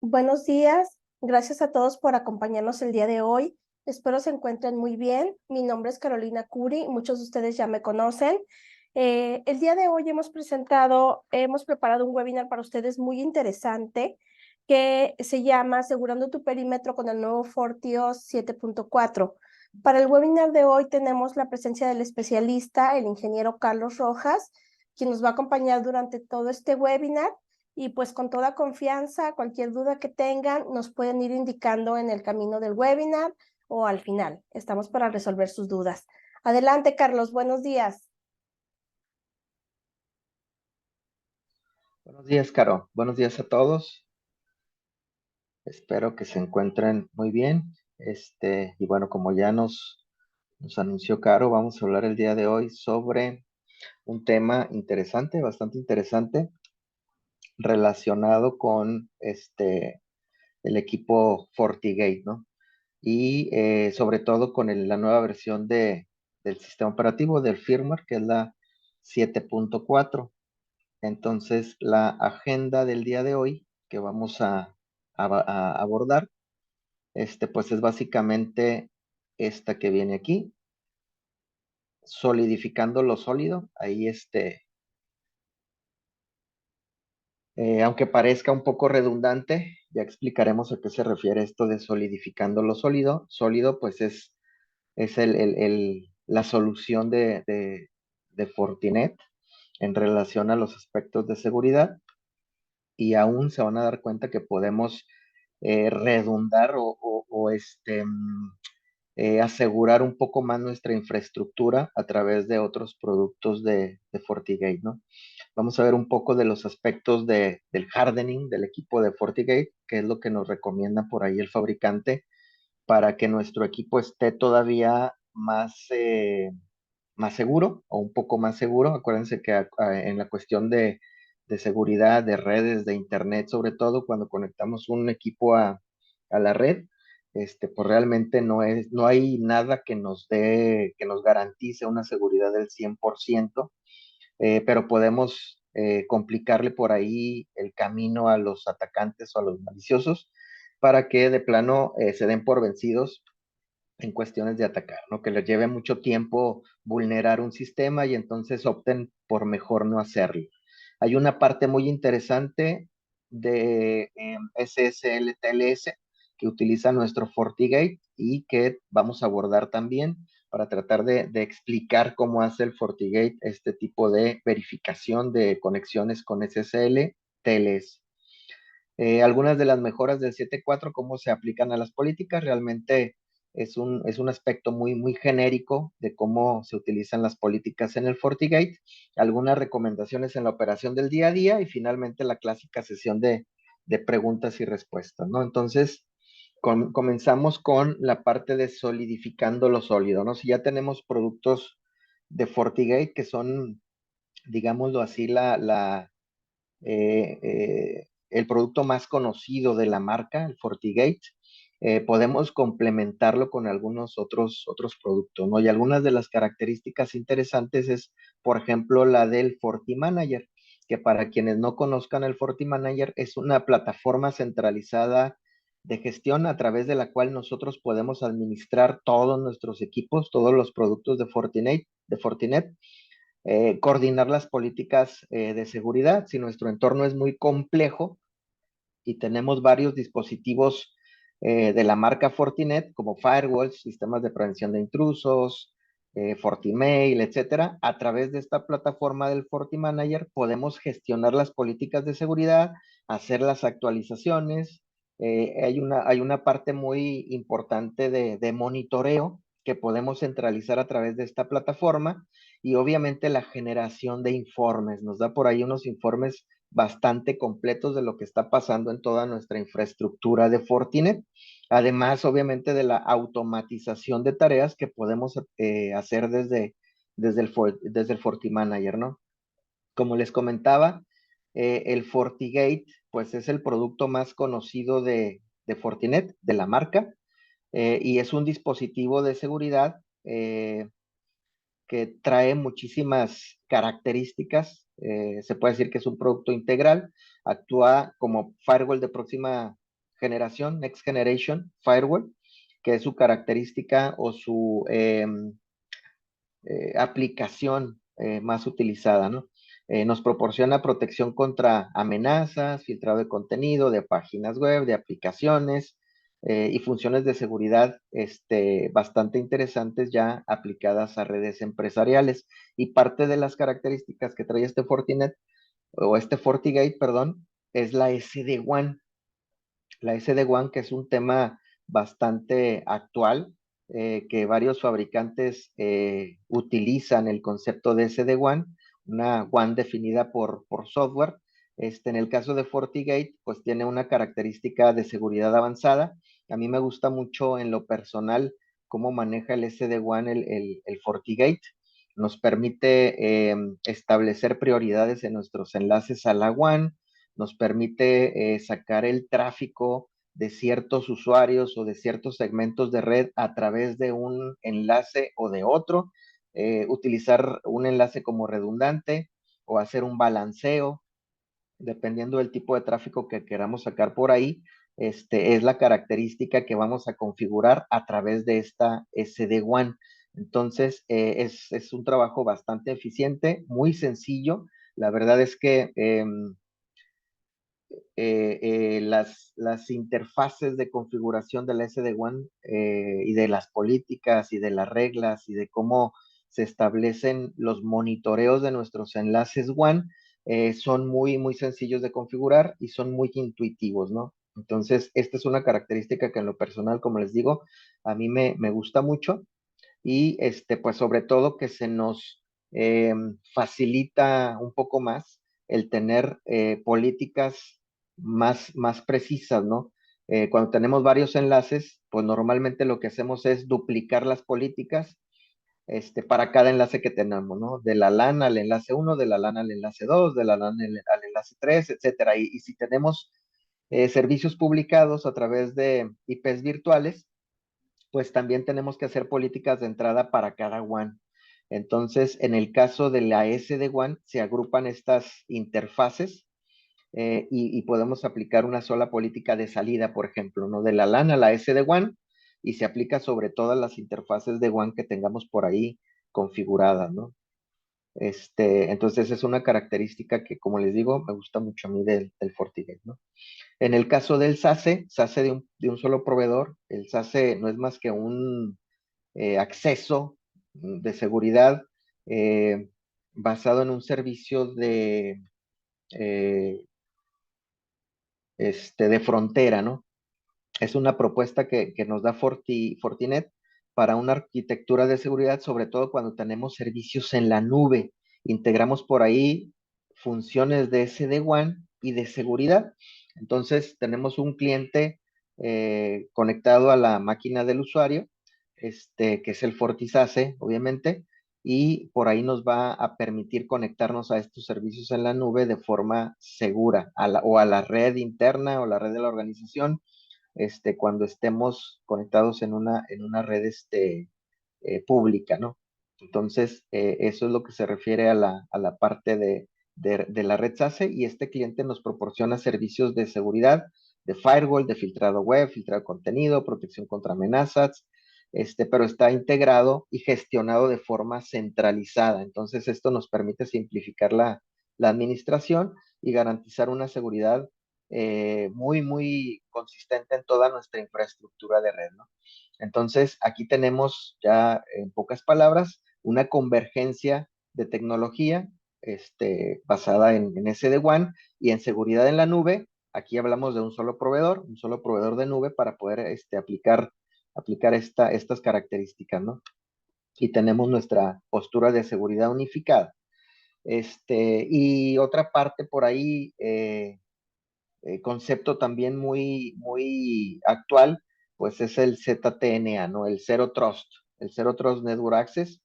Buenos días, gracias a todos por acompañarnos el día de hoy. Espero se encuentren muy bien. Mi nombre es Carolina Curi, muchos de ustedes ya me conocen. El día de hoy hemos preparado un webinar para ustedes muy interesante que se llama Asegurando tu perímetro con el nuevo Fortios 7.4. Para el webinar de hoy tenemos la presencia del especialista, el ingeniero Carlos Rojas, quien nos va a acompañar durante todo este webinar. Y pues con toda confianza, cualquier duda que tengan, nos pueden ir indicando en el camino del webinar o al final. Estamos para resolver sus dudas. Adelante, Carlos, buenos días. Buenos días, Caro. Buenos días a todos. Espero que se encuentren muy bien. Y bueno, como ya nos anunció Caro, vamos a hablar el día de hoy sobre un tema interesante, bastante interesante, relacionado con el equipo FortiGate, ¿no? Y sobre todo con la nueva versión del sistema operativo, del firmware, que es la 7.4. Entonces, la agenda del día de hoy que vamos a abordar, pues es básicamente esta que viene aquí, solidificando lo sólido. Ahí, aunque parezca un poco redundante, ya explicaremos a qué se refiere esto de solidificando lo sólido. Sólido, pues es la solución de Fortinet en relación a los aspectos de seguridad. Y aún se van a dar cuenta que podemos redundar o asegurar un poco más nuestra infraestructura a través de otros productos de FortiGate, ¿no? Vamos a ver un poco de los aspectos del hardening del equipo de FortiGate, que es lo que nos recomienda por ahí el fabricante para que nuestro equipo esté todavía más seguro o un poco más seguro. Acuérdense que en la cuestión de seguridad, de redes, de internet, sobre todo cuando conectamos un equipo a la red, pues realmente no hay nada que nos garantice una seguridad del 100%, pero podemos complicarle por ahí el camino a los atacantes o a los maliciosos para que de plano se den por vencidos en cuestiones de atacar, ¿no? Que les lleve mucho tiempo vulnerar un sistema y entonces opten por mejor no hacerlo. Hay una parte muy interesante de SSL TLS que utiliza nuestro FortiGate y que vamos a abordar también para tratar de explicar cómo hace el FortiGate este tipo de verificación de conexiones con SSL TLS. Algunas de las mejoras del 7.4, cómo se aplican a las políticas, realmente es un aspecto muy genérico de cómo se utilizan las políticas en el FortiGate, algunas recomendaciones en la operación del día a día y finalmente la clásica sesión de preguntas y respuestas, ¿no? Entonces, comenzamos con la parte de solidificando lo sólido, ¿no? Si ya tenemos productos de FortiGate que son, digámoslo así, el producto más conocido de la marca, el FortiGate, podemos complementarlo con algunos otros productos, ¿no? Y algunas de las características interesantes es, por ejemplo, la del FortiManager, que para quienes no conozcan el FortiManager es una plataforma centralizada de gestión a través de la cual nosotros podemos administrar todos nuestros equipos, todos los productos de Fortinet, coordinar las políticas de seguridad. Si nuestro entorno es muy complejo y tenemos varios dispositivos de la marca Fortinet, como firewalls, sistemas de prevención de intrusos, Fortimail, etcétera, a través de esta plataforma del FortiManager podemos gestionar las políticas de seguridad, hacer las actualizaciones. Hay una parte muy importante de monitoreo que podemos centralizar a través de esta plataforma y obviamente la generación de informes. Nos da por ahí unos informes bastante completos de lo que está pasando en toda nuestra infraestructura de Fortinet. Además, obviamente, de la automatización de tareas que podemos hacer desde el FortiManager, ¿no? Como les comentaba, el FortiGate, pues es el producto más conocido de Fortinet, de la marca, y es un dispositivo de seguridad que trae muchísimas características. Se puede decir que es un producto integral, actúa como firewall de próxima generación, Next Generation Firewall, que es su característica o su aplicación más utilizada, ¿no? Nos proporciona protección contra amenazas, filtrado de contenido, de páginas web, de aplicaciones y funciones de seguridad bastante interesantes ya aplicadas a redes empresariales. Y parte de las características que trae este Fortinet, o este FortiGate, perdón, es la SD-WAN. La SD-WAN, que es un tema bastante actual, que varios fabricantes utilizan el concepto de SD-WAN, una WAN definida por software. En el caso de FortiGate, pues tiene una característica de seguridad avanzada. A mí me gusta mucho en lo personal cómo maneja el SD-WAN el FortiGate. Nos permite establecer prioridades en nuestros enlaces a la WAN, nos permite sacar el tráfico de ciertos usuarios o de ciertos segmentos de red a través de un enlace o de otro, utilizar un enlace como redundante o hacer un balanceo, dependiendo del tipo de tráfico que queramos sacar por ahí. Es la característica que vamos a configurar a través de esta SD-WAN. Entonces, es un trabajo bastante eficiente, muy sencillo. La verdad es que las interfaces de configuración de la SD-WAN y de las políticas y de las reglas y de cómo se establecen los monitoreos de nuestros enlaces WAN son muy, muy sencillos de configurar y son muy intuitivos, ¿no? Entonces, esta es una característica que en lo personal, como les digo, a mí me gusta mucho y pues sobre todo que se nos facilita un poco más el tener políticas más precisas, ¿no? Cuando tenemos varios enlaces, pues normalmente lo que hacemos es duplicar las políticas para cada enlace que tenemos, ¿no? De la LAN al enlace uno, de la LAN al enlace 2, de la LAN al enlace 3, etcétera. Y si tenemos servicios publicados a través de IPs virtuales, pues también tenemos que hacer políticas de entrada para cada WAN. Entonces, en el caso de la SD-WAN, se agrupan estas interfaces y podemos aplicar una sola política de salida, por ejemplo, ¿no? De la LAN a la SD-WAN y se aplica sobre todas las interfaces de WAN que tengamos por ahí configuradas, ¿no? Entonces es una característica que, como les digo, me gusta mucho a mí del FortiGate, ¿no? En el caso del SASE de un solo proveedor, el SASE no es más que un acceso de seguridad eh, basado en un servicio eh, de frontera, ¿no? Es una propuesta que nos da Fortinet para una arquitectura de seguridad, sobre todo cuando tenemos servicios en la nube. Integramos por ahí funciones de SD-WAN y de seguridad. Entonces, tenemos un cliente conectado a la máquina del usuario, que es el FortiSASE, obviamente, y por ahí nos va a permitir conectarnos a estos servicios en la nube de forma segura, o a la red interna o la red de la organización cuando estemos conectados en una red pública, ¿no? Entonces, eso es lo que se refiere a la parte de la red SASE y este cliente nos proporciona servicios de seguridad, de firewall, de filtrado web, filtrado de contenido, protección contra amenazas, pero está integrado y gestionado de forma centralizada. Entonces, esto nos permite simplificar la administración y garantizar una seguridad muy, muy consistente en toda nuestra infraestructura de red, ¿no? Entonces, aquí tenemos ya, en pocas palabras, una convergencia de tecnología basada en SD-WAN y en seguridad en la nube. Aquí hablamos de un solo proveedor de nube para poder aplicar estas características, ¿no? Y tenemos nuestra postura de seguridad unificada. Y otra parte por ahí, concepto también muy, muy actual, pues es el ZTNA, ¿no? El Zero Trust Network Access,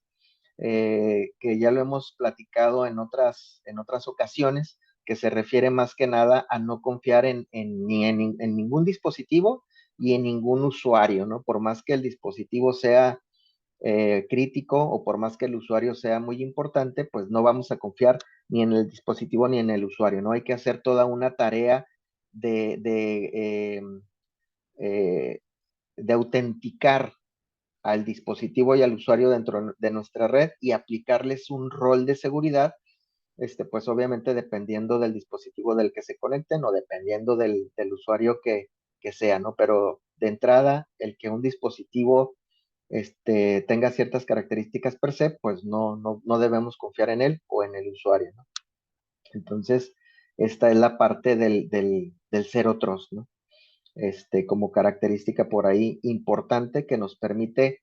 que ya lo hemos platicado en otras ocasiones, que se refiere más que nada a no confiar ni en ningún dispositivo y en ningún usuario, ¿no? Por más que el dispositivo sea crítico o por más que el usuario sea muy importante, pues no vamos a confiar ni en el dispositivo ni en el usuario, ¿no? Hay que hacer toda una tarea de de autenticar al dispositivo y al usuario dentro de nuestra red y aplicarles un rol de seguridad, pues obviamente dependiendo del dispositivo del que se conecten o dependiendo del usuario que sea, ¿no? Pero de entrada, el que un dispositivo tenga ciertas características per se, pues no debemos confiar en él o en el usuario, ¿no? Entonces, esta es la parte del Zero Trust, ¿no? Como característica por ahí importante que nos permite,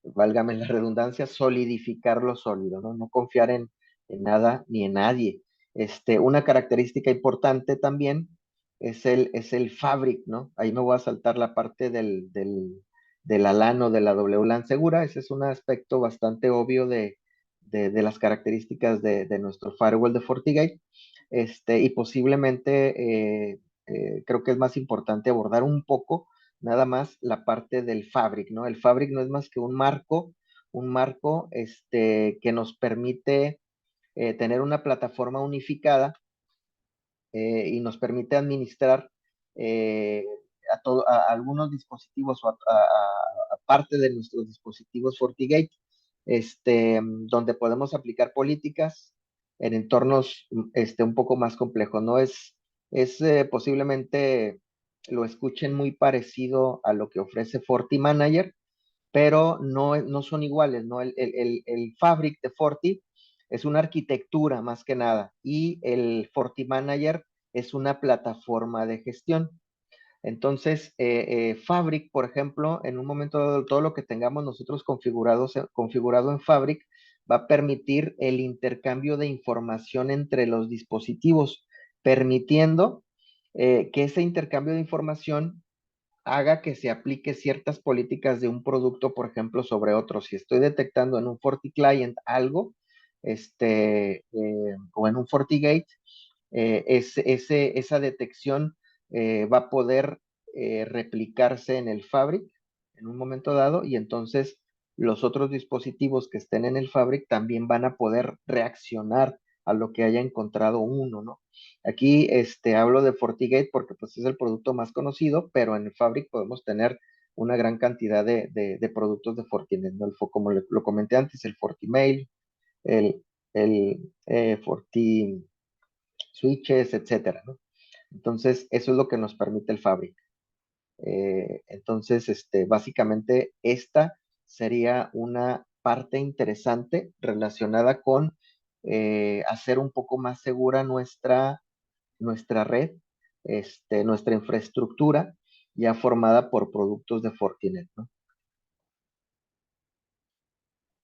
válgame la redundancia, solidificar lo sólido, ¿no? No confiar en nada ni en nadie. Una característica importante también es el Fabric, ¿no? Ahí me voy a saltar la parte de la LAN o de la WLAN segura. Ese es un aspecto bastante obvio de las características de nuestro firewall de FortiGate. Y posiblemente creo que es más importante abordar un poco nada más la parte del Fabric, ¿no? El Fabric no es más que un marco que nos permite tener una plataforma unificada y nos permite administrar eh, a algunos dispositivos o a parte de nuestros dispositivos FortiGate, donde podemos aplicar políticas en entornos un poco más complejos. No es posiblemente lo escuchen muy parecido a lo que ofrece FortiManager, pero no son iguales, ¿no? El Fabric de Forti es una arquitectura más que nada y el FortiManager es una plataforma de gestión. Entonces, Fabric, por ejemplo, en un momento dado, todo lo que tengamos nosotros configurado en Fabric va a permitir el intercambio de información entre los dispositivos, permitiendo que ese intercambio de información haga que se aplique ciertas políticas de un producto, por ejemplo, sobre otro. Si estoy detectando en un FortiClient algo, o en un FortiGate, esa detección va a poder replicarse en el Fabric en un momento dado y entonces los otros dispositivos que estén en el Fabric también van a poder reaccionar a lo que haya encontrado uno, ¿no? Aquí hablo de FortiGate porque pues es el producto más conocido, pero en el Fabric podemos tener una gran cantidad de productos de Fortinet, ¿no? Como lo comenté antes, el FortiMail, el Forti switches, etcétera, ¿no? Entonces, eso es lo que nos permite el Fabric. Entonces, básicamente, esta sería una parte interesante relacionada con hacer un poco más segura nuestra red, nuestra infraestructura ya formada por productos de Fortinet, ¿no?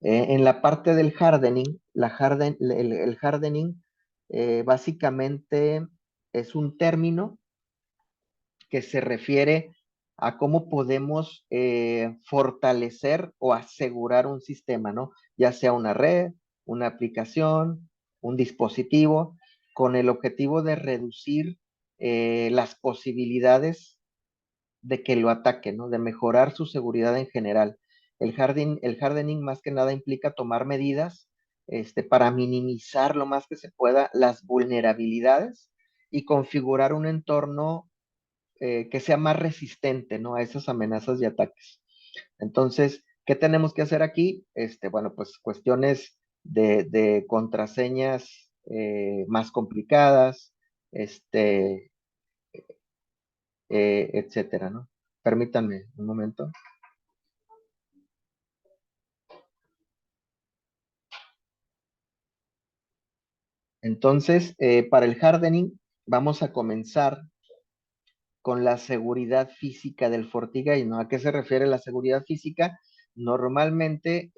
En la parte del hardening, el hardening básicamente es un término que se refiere a cómo podemos fortalecer o asegurar un sistema, ¿no? Ya sea una red, una aplicación, un dispositivo, con el objetivo de reducir las posibilidades de que lo ataquen, ¿no? De mejorar su seguridad en general. El hardening más que nada implica tomar medidas para minimizar lo más que se pueda las vulnerabilidades y configurar un entorno que sea más resistente, ¿no? A esas amenazas y ataques. Entonces, ¿qué tenemos que hacer aquí? Bueno, pues cuestiones de contraseñas más complicadas, etcétera, ¿no? Permítanme un momento. Entonces, para el hardening, vamos a comenzar con la seguridad física del FortiGate, ¿no? ¿A qué se refiere la seguridad física? Normalmente,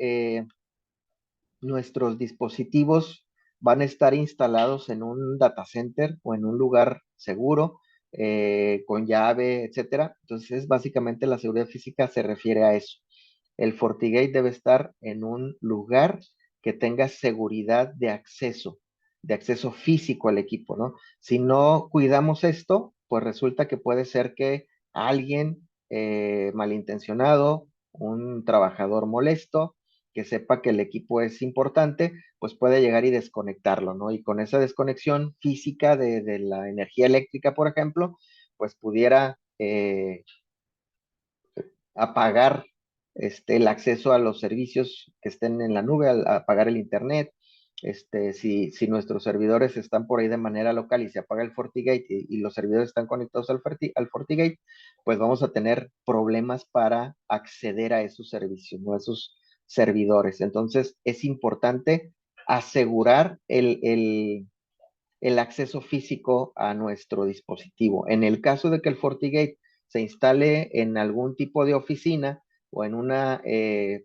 nuestros dispositivos van a estar instalados en un data center o en un lugar seguro, con llave, etcétera. Entonces, básicamente la seguridad física se refiere a eso. El FortiGate debe estar en un lugar que tenga seguridad de acceso físico al equipo, ¿no? Si no cuidamos esto, pues resulta que puede ser que alguien malintencionado, un trabajador molesto, que sepa que el equipo es importante, pues puede llegar y desconectarlo, ¿no? Y con esa desconexión física de la energía eléctrica, por ejemplo, pues pudiera a pagar el acceso a los servicios que estén en la nube, a pagar el internet. Si nuestros servidores están por ahí de manera local y se apaga el FortiGate y los servidores están conectados al FortiGate, pues vamos a tener problemas para acceder a esos servicios, ¿no? A esos servidores. Entonces, es importante asegurar el acceso físico a nuestro dispositivo. En el caso de que el FortiGate se instale en algún tipo de oficina o en una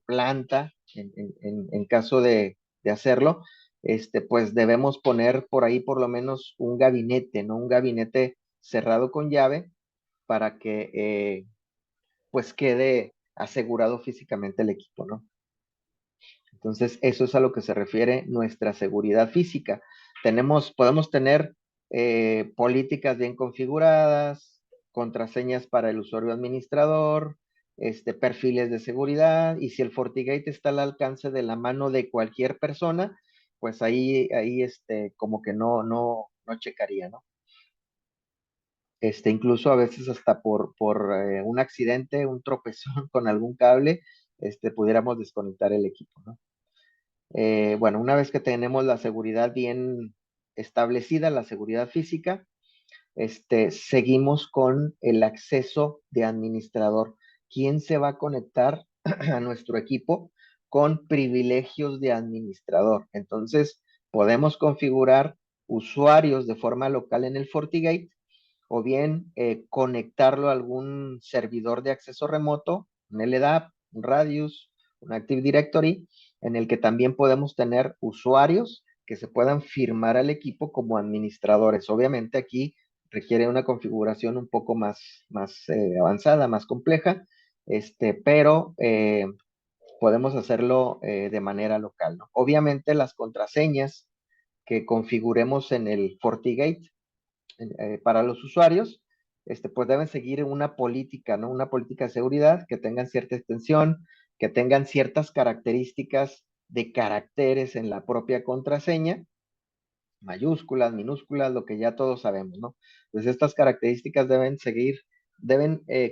planta, en caso de hacerlo, pues debemos poner por ahí por lo menos un gabinete, ¿no? Un gabinete cerrado con llave para que pues quede asegurado físicamente el equipo, ¿no? Entonces, eso es a lo que se refiere nuestra seguridad física. Podemos tener políticas bien configuradas, contraseñas para el usuario administrador, perfiles de seguridad, y si el FortiGate está al alcance de la mano de cualquier persona, pues ahí como que no checaría, ¿no? Incluso a veces hasta por un accidente, un tropezón con algún cable, pudiéramos desconectar el equipo, ¿no? Bueno, una vez que tenemos la seguridad bien establecida, la seguridad física, seguimos con el acceso de administrador. ¿Quién se va a conectar a nuestro equipo con privilegios de administrador? Entonces, podemos configurar usuarios de forma local en el FortiGate o bien conectarlo a algún servidor de acceso remoto, un LDAP, un Radius, un Active Directory, en el que también podemos tener usuarios que se puedan firmar al equipo como administradores. Obviamente aquí requiere una configuración un poco más avanzada, más compleja, pero podemos hacerlo de manera local, ¿no? Obviamente las contraseñas que configuremos en el FortiGate para los usuarios, pues deben seguir una política, ¿no? Una política de seguridad que tengan cierta extensión, que tengan ciertas características de caracteres en la propia contraseña, mayúsculas, minúsculas, lo que ya todos sabemos, ¿no? Entonces estas características deben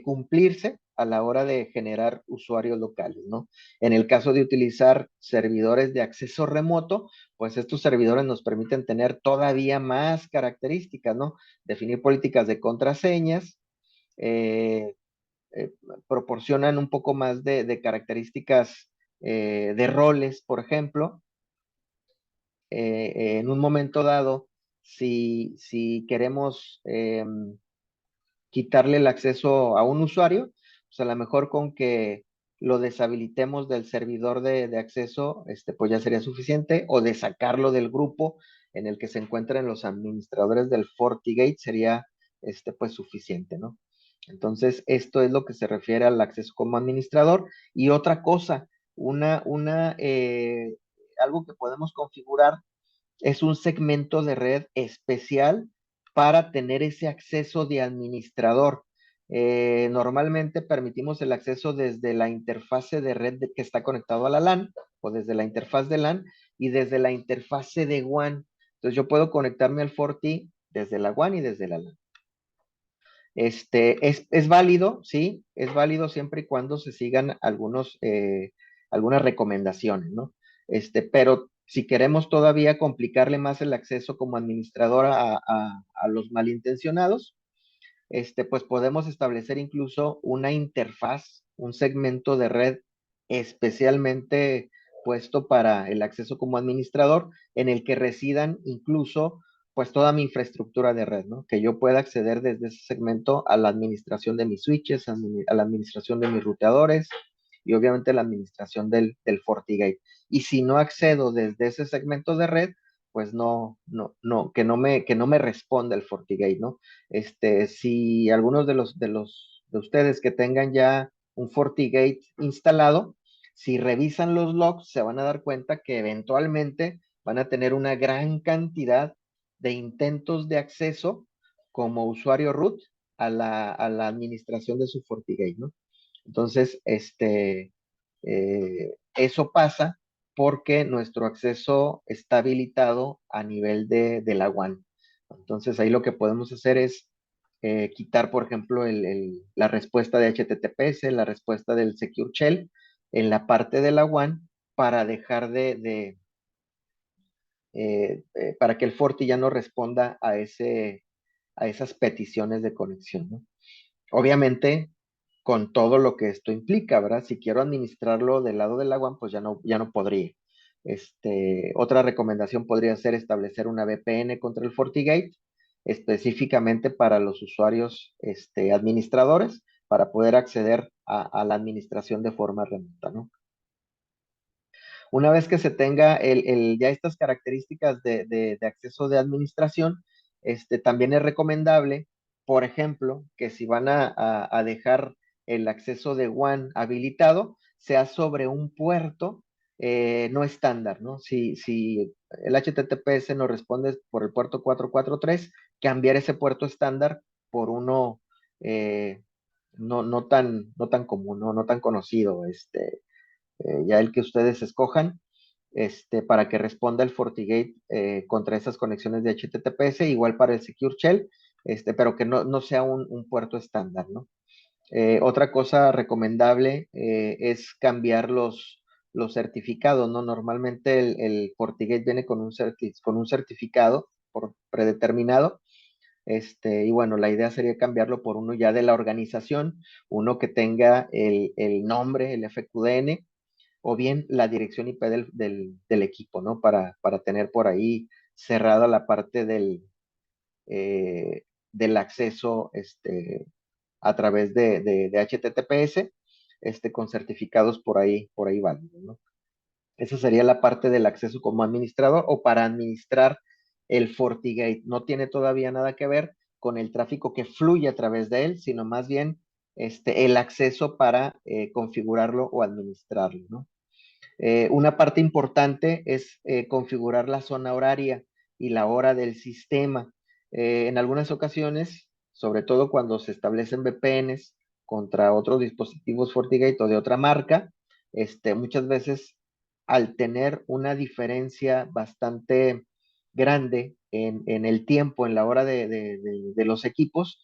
cumplirse a la hora de generar usuarios locales, ¿no? En el caso de utilizar servidores de acceso remoto, pues estos servidores nos permiten tener todavía más características, ¿no? Definir políticas de contraseñas, eh, eh, proporcionan un poco más de características de roles, por ejemplo, en un momento dado, si queremos quitarle el acceso a un usuario, pues a lo mejor con que lo deshabilitemos del servidor de acceso, pues ya sería suficiente, o de sacarlo del grupo en el que se encuentran los administradores del FortiGate sería, pues suficiente, ¿no? Entonces, esto es lo que se refiere al acceso como administrador. Y otra cosa, algo que podemos configurar es un segmento de red especial para tener ese acceso de administrador. Normalmente permitimos el acceso desde la interfase de red que está conectado a la LAN o desde la interfaz de LAN y desde la interfase de WAN. Entonces yo puedo conectarme al Forti desde la WAN y desde la LAN. Es válido, sí, es válido siempre y cuando se sigan algunas recomendaciones, ¿no? Pero si queremos todavía complicarle más el acceso como administrador a los malintencionados, pues podemos establecer incluso una interfaz, un segmento de red especialmente puesto para el acceso como administrador, en el que residan incluso pues toda mi infraestructura de red, ¿no? Que yo pueda acceder desde ese segmento a la administración de mis switches, a la administración de mis ruteadores y obviamente la administración del FortiGate. Y si no accedo desde ese segmento de red, pues que no me responda el FortiGate, ¿no? Si algunos de ustedes que tengan ya un FortiGate instalado, si revisan los logs, se van a dar cuenta que eventualmente van a tener una gran cantidad de intentos de acceso como usuario root a la administración de su FortiGate, ¿no? Entonces, eso pasa porque nuestro acceso está habilitado a nivel de la WAN. Entonces, ahí lo que podemos hacer es quitar, por ejemplo, la respuesta de HTTPS, la respuesta del Secure Shell en la parte de la WAN para dejar para que el Forti ya no responda a esas peticiones de conexión, ¿no? Obviamente, con todo lo que esto implica, ¿verdad? Si quiero administrarlo del lado del agua, pues ya no podría. Otra recomendación podría ser establecer una VPN contra el FortiGate, específicamente para los usuarios administradores, para poder acceder a la administración de forma remota, ¿no? Una vez que se tenga ya estas características de acceso de administración, también es recomendable, por ejemplo, que si van a dejar el acceso de WAN habilitado, sea sobre un puerto no estándar, ¿no? Si el HTTPS nos responde por el puerto 443, cambiar ese puerto estándar por uno no tan común, no tan conocido, ya el que ustedes escojan, para que responda el FortiGate contra esas conexiones de HTTPS, igual para el Secure Shell, pero que no sea un puerto estándar, ¿no? Otra cosa recomendable es cambiar los certificados, ¿no? Normalmente el FortiGate viene con un certificado predeterminado, y bueno, la idea sería cambiarlo por uno ya de la organización, uno que tenga el nombre, el FQDN, o bien la dirección IP del equipo, ¿no? Para tener por ahí cerrada la parte del acceso a través de HTTPS, con certificados por ahí válidos, ¿no? Esa sería la parte del acceso como administrador o para administrar el FortiGate. No tiene todavía nada que ver con el tráfico que fluye a través de él, sino más bien el acceso para configurarlo o administrarlo, ¿no? Una parte importante es configurar la zona horaria y la hora del sistema. En algunas ocasiones, sobre todo cuando se establecen VPNs contra otros dispositivos FortiGate o de otra marca, muchas veces al tener una diferencia bastante grande en el tiempo, en la hora de los equipos,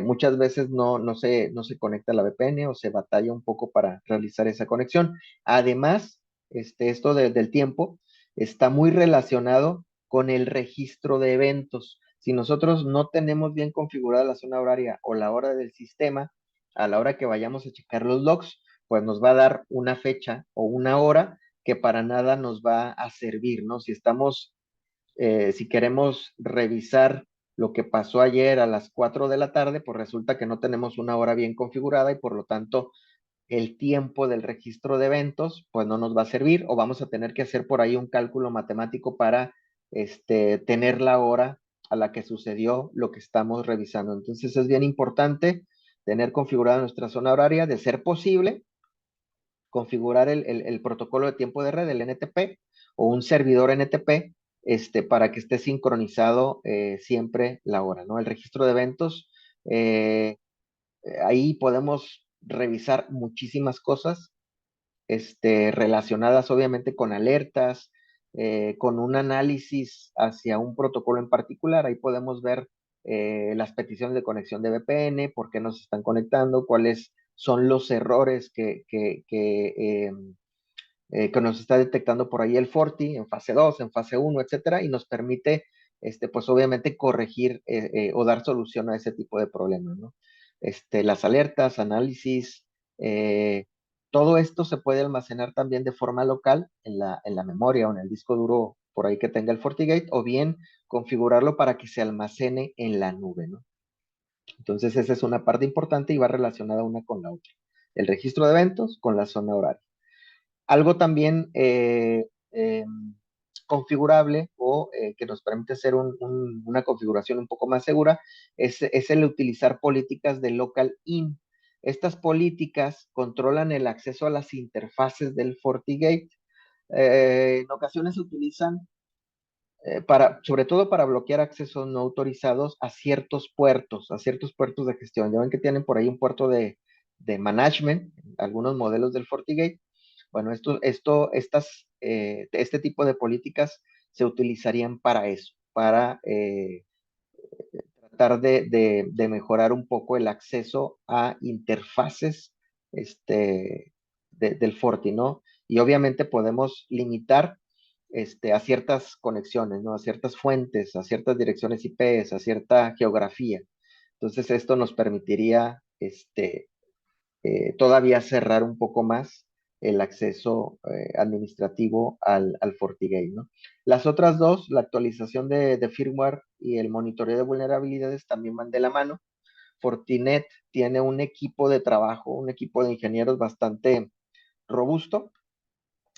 muchas veces no se conecta la VPN o se batalla un poco para realizar esa conexión. Además, esto del tiempo está muy relacionado con el registro de eventos. Si nosotros no tenemos bien configurada la zona horaria o la hora del sistema, a la hora que vayamos a checar los logs, pues nos va a dar una fecha o una hora que para nada nos va a servir, ¿no? Si queremos revisar lo que pasó ayer a las 4 de la tarde, pues resulta que no tenemos una hora bien configurada y por lo tanto el tiempo del registro de eventos, pues no nos va a servir o vamos a tener que hacer por ahí un cálculo matemático para tener la hora a la que sucedió lo que estamos revisando. Entonces es bien importante tener configurada nuestra zona horaria, de ser posible, configurar el protocolo de tiempo de red, el NTP, o un servidor NTP, para que esté sincronizado siempre la hora, ¿no? El registro de eventos, eh, ahí podemos revisar muchísimas cosas, relacionadas obviamente con alertas, con un análisis hacia un protocolo en particular. Ahí podemos ver las peticiones de conexión de VPN, por qué nos están conectando, cuáles son los errores que nos está detectando por ahí el Forti en fase 2, en fase 1, etcétera, y nos permite, pues obviamente corregir o dar solución a ese tipo de problemas, ¿no? Las alertas, análisis, todo esto se puede almacenar también de forma local en la memoria o en el disco duro por ahí que tenga el FortiGate, o bien configurarlo para que se almacene en la nube, ¿no? Entonces, esa es una parte importante y va relacionada una con la otra. El registro de eventos con la zona horaria. Algo también configurable o que nos permite hacer una configuración un poco más segura es el utilizar políticas de local in. Estas políticas controlan el acceso a las interfaces del FortiGate. En ocasiones se utilizan sobre todo para bloquear accesos no autorizados a ciertos puertos de gestión. Ya ven que tienen por ahí un puerto de management, algunos modelos del FortiGate. Bueno, este tipo de políticas se utilizarían para eso, para tratar de mejorar un poco el acceso a interfaces del Forti, ¿no? Y obviamente podemos limitar a ciertas conexiones, ¿no? A ciertas fuentes, a ciertas direcciones IPs, a cierta geografía. Entonces, esto nos permitiría todavía cerrar un poco más el acceso administrativo al FortiGate, ¿no? Las otras dos, la actualización de firmware y el monitoreo de vulnerabilidades también van de la mano. Fortinet tiene un equipo de trabajo, un equipo de ingenieros bastante robusto,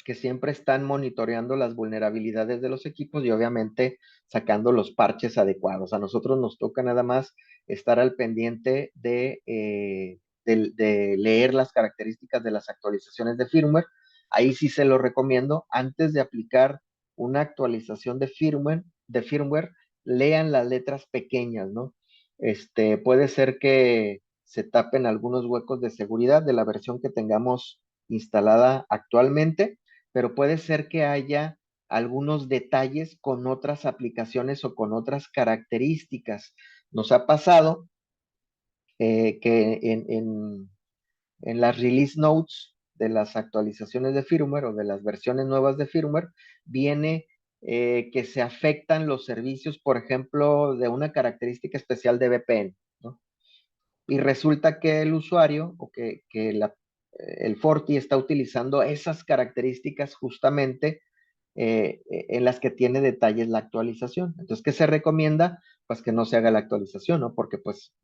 que siempre están monitoreando las vulnerabilidades de los equipos y obviamente sacando los parches adecuados. A nosotros nos toca nada más estar al pendiente de leer las características de las actualizaciones de firmware. Ahí sí se lo recomiendo. Antes de aplicar una actualización de firmware, lean las letras pequeñas, ¿no? Puede ser que se tapen algunos huecos de seguridad de la versión que tengamos instalada actualmente, pero puede ser que haya algunos detalles con otras aplicaciones o con otras características. Nos ha pasado que en las release notes de las actualizaciones de firmware o de las versiones nuevas de firmware, viene que se afectan los servicios, por ejemplo, de una característica especial de VPN, ¿no? Y resulta que el usuario o el Forti está utilizando esas características justamente en las que tiene detalles la actualización. Entonces, ¿qué se recomienda? Pues que no se haga la actualización, ¿no? Porque pues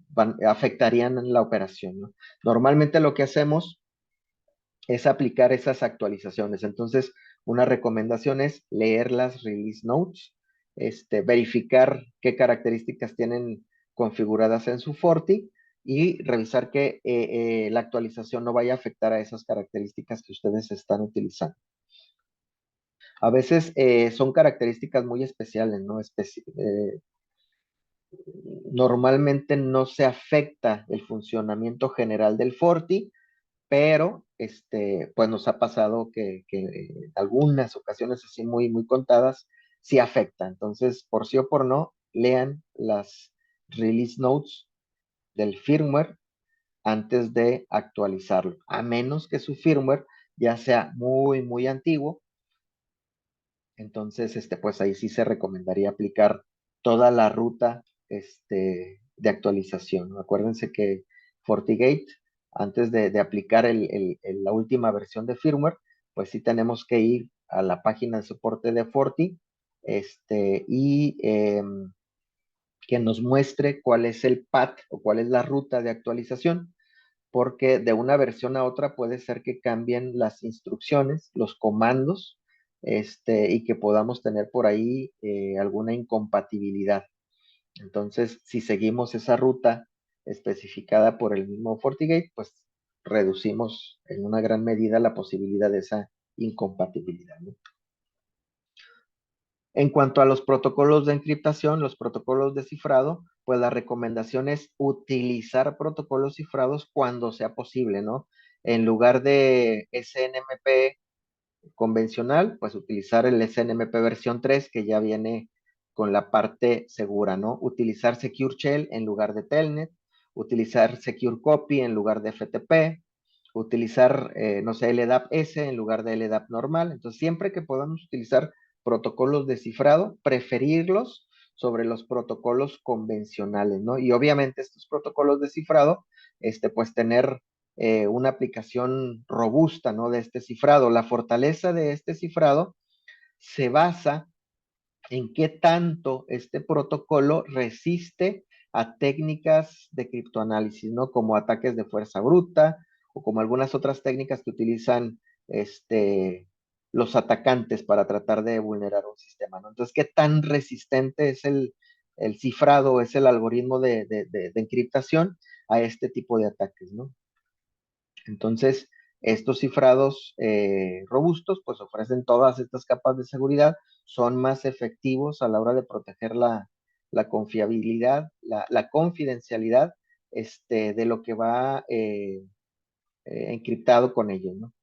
afectarían la operación, ¿no? Normalmente lo que hacemos es aplicar esas actualizaciones. Entonces, una recomendación es leer las release notes, verificar qué características tienen configuradas en su Forti y revisar que la actualización no vaya a afectar a esas características que ustedes están utilizando. A veces son características muy especiales, ¿no? Normalmente no se afecta el funcionamiento general del Forti, pero pues nos ha pasado que en algunas ocasiones así muy, muy contadas, sí afecta. Entonces, por sí o por no, lean las release notes del firmware antes de actualizarlo, a menos que su firmware ya sea muy, muy antiguo. Entonces, pues ahí sí se recomendaría aplicar toda la ruta, de actualización, ¿no? Acuérdense que FortiGate, antes de aplicar la última versión de firmware, pues sí tenemos que ir a la página de soporte de Forti, y que nos muestre cuál es el path o cuál es la ruta de actualización, porque de una versión a otra puede ser que cambien las instrucciones, los comandos, y que podamos tener por ahí alguna incompatibilidad. Entonces, si seguimos esa ruta especificada por el mismo FortiGate, pues reducimos en una gran medida la posibilidad de esa incompatibilidad, ¿no? En cuanto a los protocolos de encriptación, los protocolos de cifrado, pues la recomendación es utilizar protocolos cifrados cuando sea posible, ¿no? En lugar de SNMP convencional, pues utilizar el SNMP versión 3 que ya viene con la parte segura, ¿no? Utilizar Secure Shell en lugar de Telnet, utilizar Secure Copy en lugar de FTP, utilizar, no sé, LDAP S en lugar de LDAP normal. Entonces, siempre que podamos utilizar protocolos de cifrado, preferirlos sobre los protocolos convencionales, ¿no? Y obviamente estos protocolos de cifrado, pues tener una aplicación robusta, ¿no? De este cifrado. La fortaleza de este cifrado se basa en qué tanto este protocolo resiste a técnicas de criptoanálisis, ¿no? Como ataques de fuerza bruta o como algunas otras técnicas que utilizan los atacantes para tratar de vulnerar un sistema, ¿no? Entonces, ¿qué tan resistente es el cifrado, es el algoritmo de encriptación a este tipo de ataques, ¿no? Entonces, estos cifrados robustos, pues ofrecen todas estas capas de seguridad, son más efectivos a la hora de proteger la confiabilidad, la confidencialidad de lo que va encriptado con ellos, ¿no?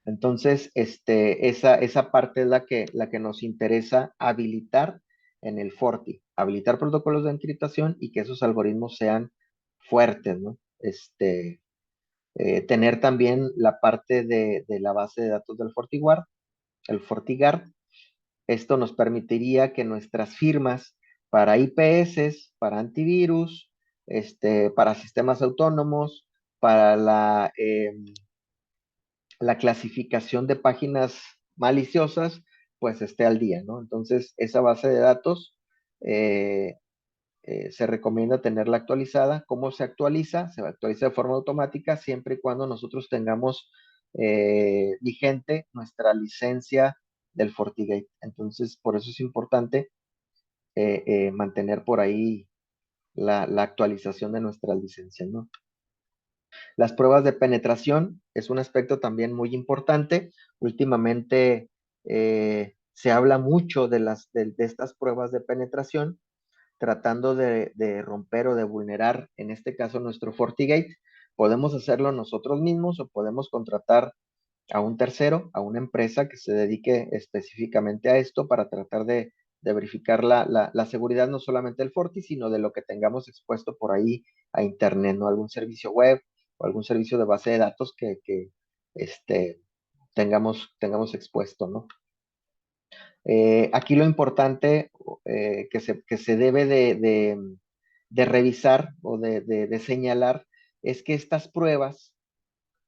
Entonces, esa parte es la que nos interesa habilitar en el Forti, habilitar protocolos de encriptación y que esos algoritmos sean fuertes, ¿no? Tener también la parte de la base de datos del FortiGuard, el FortiGuard. Esto nos permitiría que nuestras firmas para IPS, para antivirus, para sistemas autónomos, para la clasificación de páginas maliciosas, pues esté al día, ¿no? Entonces, esa base de datos eh, se recomienda tenerla actualizada. ¿Cómo se actualiza? Se actualiza de forma automática siempre y cuando nosotros tengamos vigente nuestra licencia del FortiGate. Entonces, por eso es importante mantener por ahí la actualización de nuestra licencia, ¿no? Las pruebas de penetración es un aspecto también muy importante. Últimamente se habla mucho de estas pruebas de penetración, tratando de romper o de vulnerar, en este caso, nuestro FortiGate. Podemos hacerlo nosotros mismos o podemos contratar a un tercero, a una empresa que se dedique específicamente a esto para tratar de verificar la seguridad no solamente del Forti, sino de lo que tengamos expuesto por ahí a Internet, ¿no? Algún servicio web o algún servicio de base de datos que tengamos expuesto, ¿no? Aquí lo importante que se debe de revisar o de señalar es que estas pruebas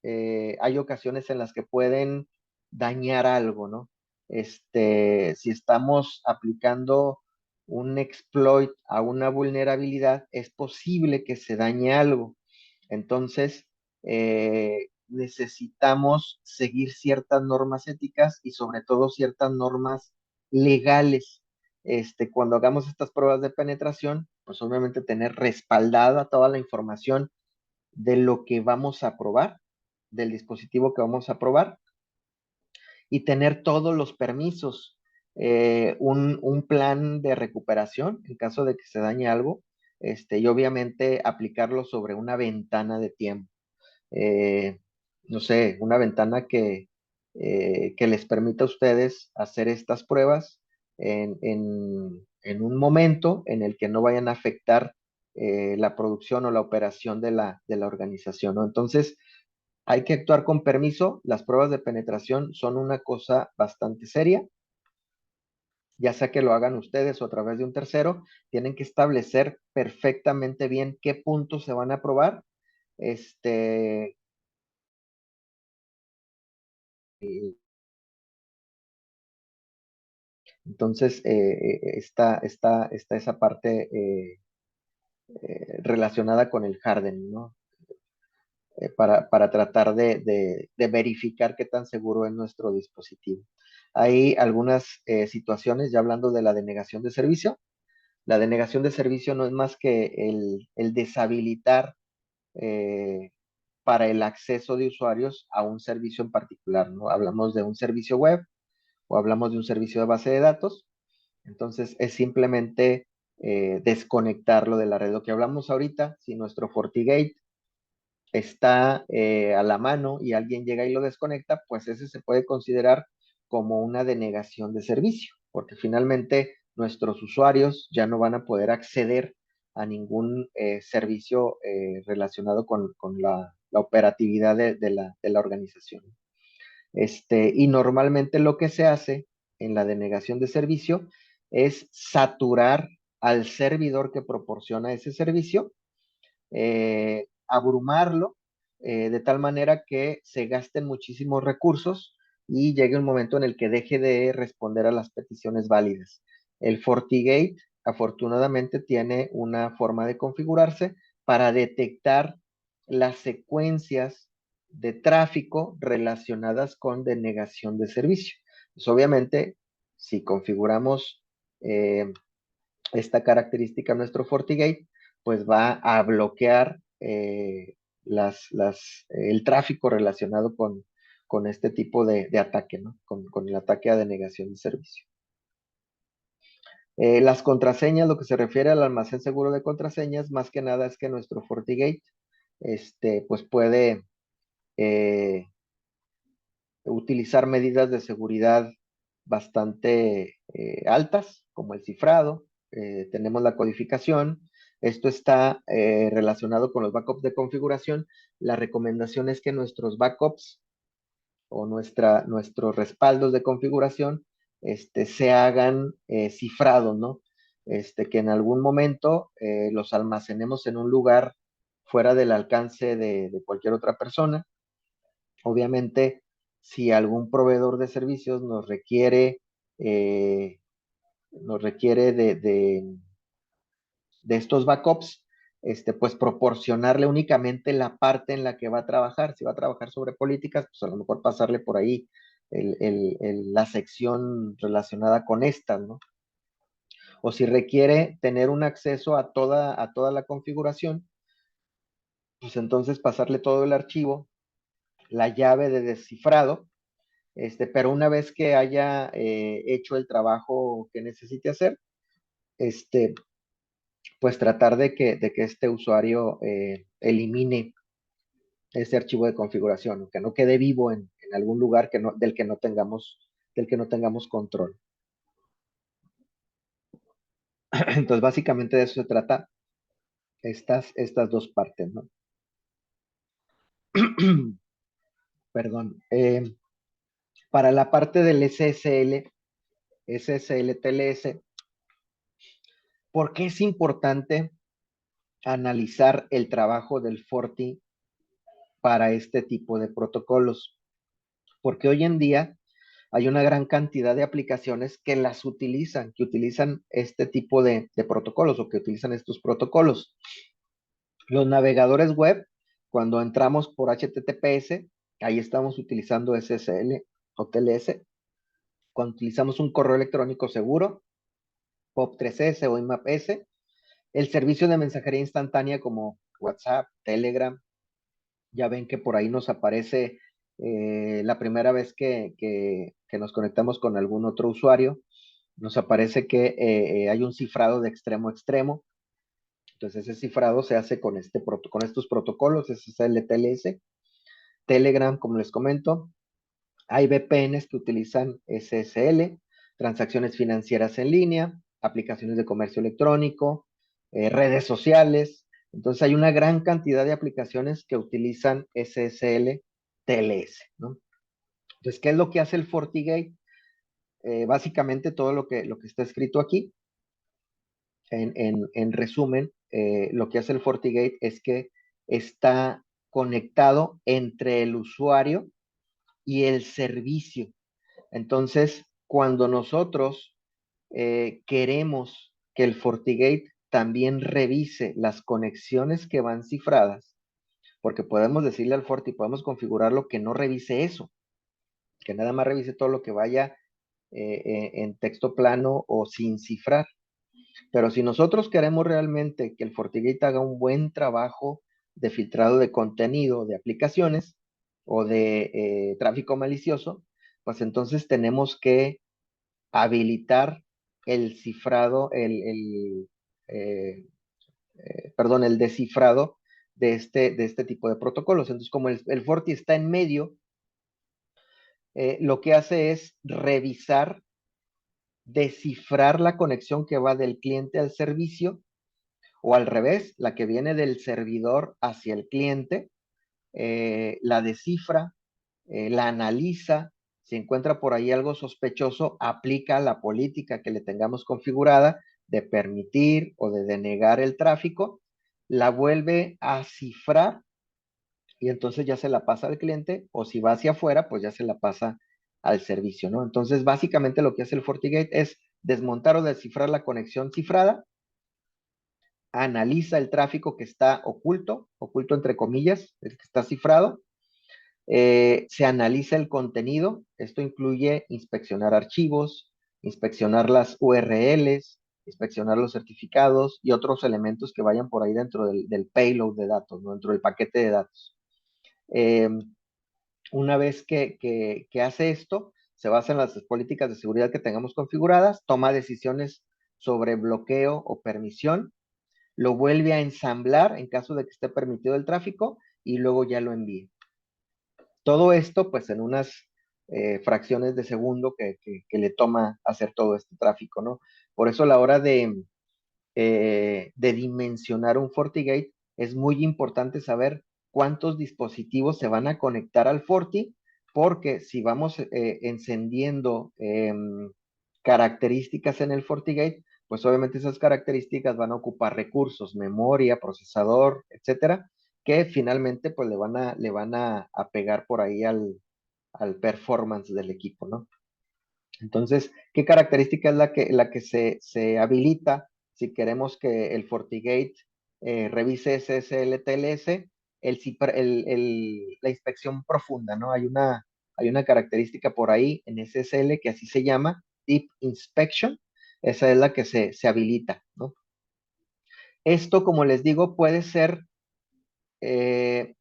hay ocasiones en las que pueden dañar algo, ¿no? Si estamos aplicando un exploit a una vulnerabilidad, es posible que se dañe algo. Entonces, necesitamos seguir ciertas normas éticas y sobre todo ciertas normas legales. Cuando hagamos estas pruebas de penetración, pues obviamente tener respaldada toda la información de lo que vamos a probar, del dispositivo que vamos a probar, y tener todos los permisos, un plan de recuperación en caso de que se dañe algo, y obviamente aplicarlo sobre una ventana de tiempo. Eh, no sé, una ventana que les permita a ustedes hacer estas pruebas en un momento en el que no vayan a afectar la producción o la operación de la organización, ¿no? Entonces, hay que actuar con permiso. Las pruebas de penetración son una cosa bastante seria, ya sea que lo hagan ustedes o a través de un tercero, tienen que establecer perfectamente bien qué puntos se van a probar. Este, entonces, está esa parte relacionada con el hardening, ¿no? Para tratar de verificar qué tan seguro es nuestro dispositivo. Hay algunas situaciones, ya hablando de la denegación de servicio. La denegación de servicio no es más que el deshabilitar eh, para el acceso de usuarios a un servicio en particular, ¿no? Hablamos de un servicio web o hablamos de un servicio de base de datos. Entonces, es simplemente desconectarlo de la red. Lo que hablamos ahorita, si nuestro FortiGate está a la mano y alguien llega y lo desconecta, pues ese se puede considerar como una denegación de servicio, porque finalmente nuestros usuarios ya no van a poder acceder a ningún servicio relacionado con la operatividad de la organización. Y normalmente lo que se hace en la denegación de servicio es saturar al servidor que proporciona ese servicio, abrumarlo de tal manera que se gasten muchísimos recursos y llegue un momento en el que deje de responder a las peticiones válidas. El FortiGate afortunadamente tiene una forma de configurarse para detectar las secuencias de tráfico relacionadas con denegación de servicio. Pues obviamente, si configuramos esta característica en nuestro FortiGate, pues va a bloquear el tráfico relacionado con este tipo de ataque, ¿no? Con el ataque a denegación de servicio. Las contraseñas, lo que se refiere al almacén seguro de contraseñas, más que nada es que nuestro FortiGate, pues puede utilizar medidas de seguridad bastante altas, como el cifrado, tenemos la codificación. Esto está relacionado con los backups de configuración. La recomendación es que nuestros backups o nuestros respaldos de configuración se hagan cifrados, ¿no? Que en algún momento los almacenemos en un lugar fuera del alcance de cualquier otra persona. Obviamente, si algún proveedor de servicios eh, nos requiere de estos backups, pues proporcionarle únicamente la parte en la que va a trabajar. Si va a trabajar sobre políticas, pues a lo mejor pasarle por ahí la sección relacionada con estas, ¿no? O si requiere tener un acceso a toda la configuración, pues entonces pasarle todo el archivo, la llave de descifrado, pero una vez que haya hecho el trabajo que necesite hacer, este, pues tratar de que este usuario elimine ese archivo de configuración, que no quede vivo en algún lugar del que no tengamos control. Entonces, básicamente de eso se trata estas dos partes, ¿no? Perdón. Para la parte del SSL-TLS, ¿por qué es importante analizar el trabajo del Forti para este tipo de protocolos? Porque hoy en día hay una gran cantidad de aplicaciones que que utilizan este tipo de protocolos o que utilizan estos protocolos. Los navegadores web, cuando entramos por HTTPS, ahí estamos utilizando SSL o TLS. Cuando utilizamos un correo electrónico seguro, POP3S o IMAP-S, el servicio de mensajería instantánea como WhatsApp, Telegram, ya ven que por ahí nos aparece la primera vez que nos conectamos con algún otro usuario, nos aparece que hay un cifrado de extremo a extremo. Entonces ese cifrado se hace con estos protocolos, SSL, TLS, Telegram, como les comento. Hay VPNs que utilizan SSL, transacciones financieras en línea, aplicaciones de comercio electrónico, redes sociales. Entonces hay una gran cantidad de aplicaciones que utilizan SSL TLS, ¿no? Entonces, ¿qué es lo que hace el FortiGate? Básicamente todo lo que está escrito aquí. En resumen, lo que hace el FortiGate es que está conectado entre el usuario y el servicio. Entonces, cuando nosotros queremos que el FortiGate también revise las conexiones que van cifradas, porque podemos decirle al Forti, podemos configurarlo que no revise eso, que nada más revise todo lo que vaya en texto plano o sin cifrar. Pero si nosotros queremos realmente que el FortiGate haga un buen trabajo de filtrado de contenido, de aplicaciones o de tráfico malicioso, pues entonces tenemos que habilitar el cifrado, perdón, el descifrado de este tipo de protocolos. Entonces, como el Forti está en medio, lo que hace es revisar, descifrar la conexión que va del cliente al servicio o al revés, la que viene del servidor hacia el cliente, la descifra, la analiza, si encuentra por ahí algo sospechoso, aplica la política que le tengamos configurada de permitir o de denegar el tráfico, la vuelve a cifrar y entonces ya se la pasa al cliente o si va hacia afuera, pues ya se la pasa al servicio, ¿no? Entonces, básicamente lo que hace el FortiGate es desmontar o descifrar la conexión cifrada, analiza el tráfico que está oculto entre comillas, el que está cifrado, se analiza el contenido, esto incluye inspeccionar archivos, inspeccionar las URLs, inspeccionar los certificados y otros elementos que vayan por ahí dentro del payload de datos, ¿no? Dentro del paquete de datos. Eh, una vez que hace esto, se basa en las políticas de seguridad que tengamos configuradas, toma decisiones sobre bloqueo o permisión, lo vuelve a ensamblar en caso de que esté permitido el tráfico y luego ya lo envíe. Todo esto, pues, en unas fracciones de segundo que le toma hacer todo este tráfico, ¿no? Por eso a la hora de dimensionar un FortiGate es muy importante saber cuántos dispositivos se van a conectar al Forti, porque si vamos encendiendo características en el FortiGate, pues obviamente esas características van a ocupar recursos, memoria, procesador, etcétera, que finalmente pues le van a pegar por ahí al performance del equipo, ¿no? Entonces, ¿qué característica es la que se habilita si queremos que el FortiGate revise SSL-TLS? La inspección profunda, ¿no? Hay una característica por ahí en SSL que así se llama, Deep Inspection. Esa es la que se habilita, ¿no? Esto, como les digo, puede ser eh,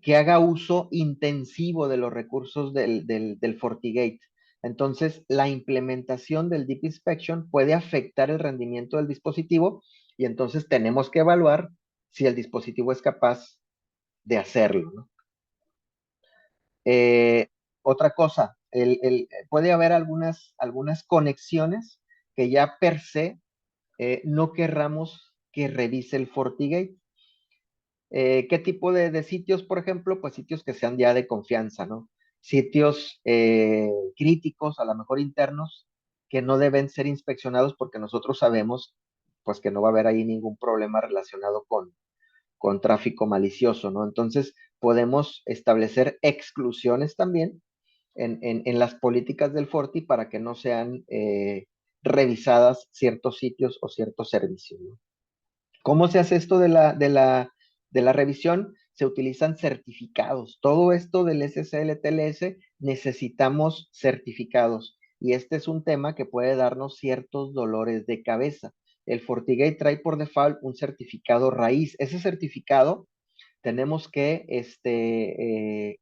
que haga uso intensivo de los recursos del FortiGate. Entonces, la implementación del Deep Inspection puede afectar el rendimiento del dispositivo y entonces tenemos que evaluar si el dispositivo es capaz de hacerlo, ¿no? Eh, Otra cosa, puede haber algunas conexiones que ya per se no querramos que revise el FortiGate. ¿Qué tipo de sitios, por ejemplo? Pues sitios que sean ya de confianza, ¿no? Sitios críticos, a lo mejor internos, que no deben ser inspeccionados porque nosotros sabemos, pues que no va a haber ahí ningún problema relacionado con tráfico malicioso, ¿no? Entonces, podemos establecer exclusiones también en las políticas del Forti para que no sean revisadas ciertos sitios o ciertos servicios, ¿no? ¿Cómo se hace esto de la revisión? Se utilizan certificados. Todo esto del SSL-TLS necesitamos certificados. Y este es un tema que puede darnos ciertos dolores de cabeza. El FortiGate trae por default un certificado raíz. Ese certificado tenemos que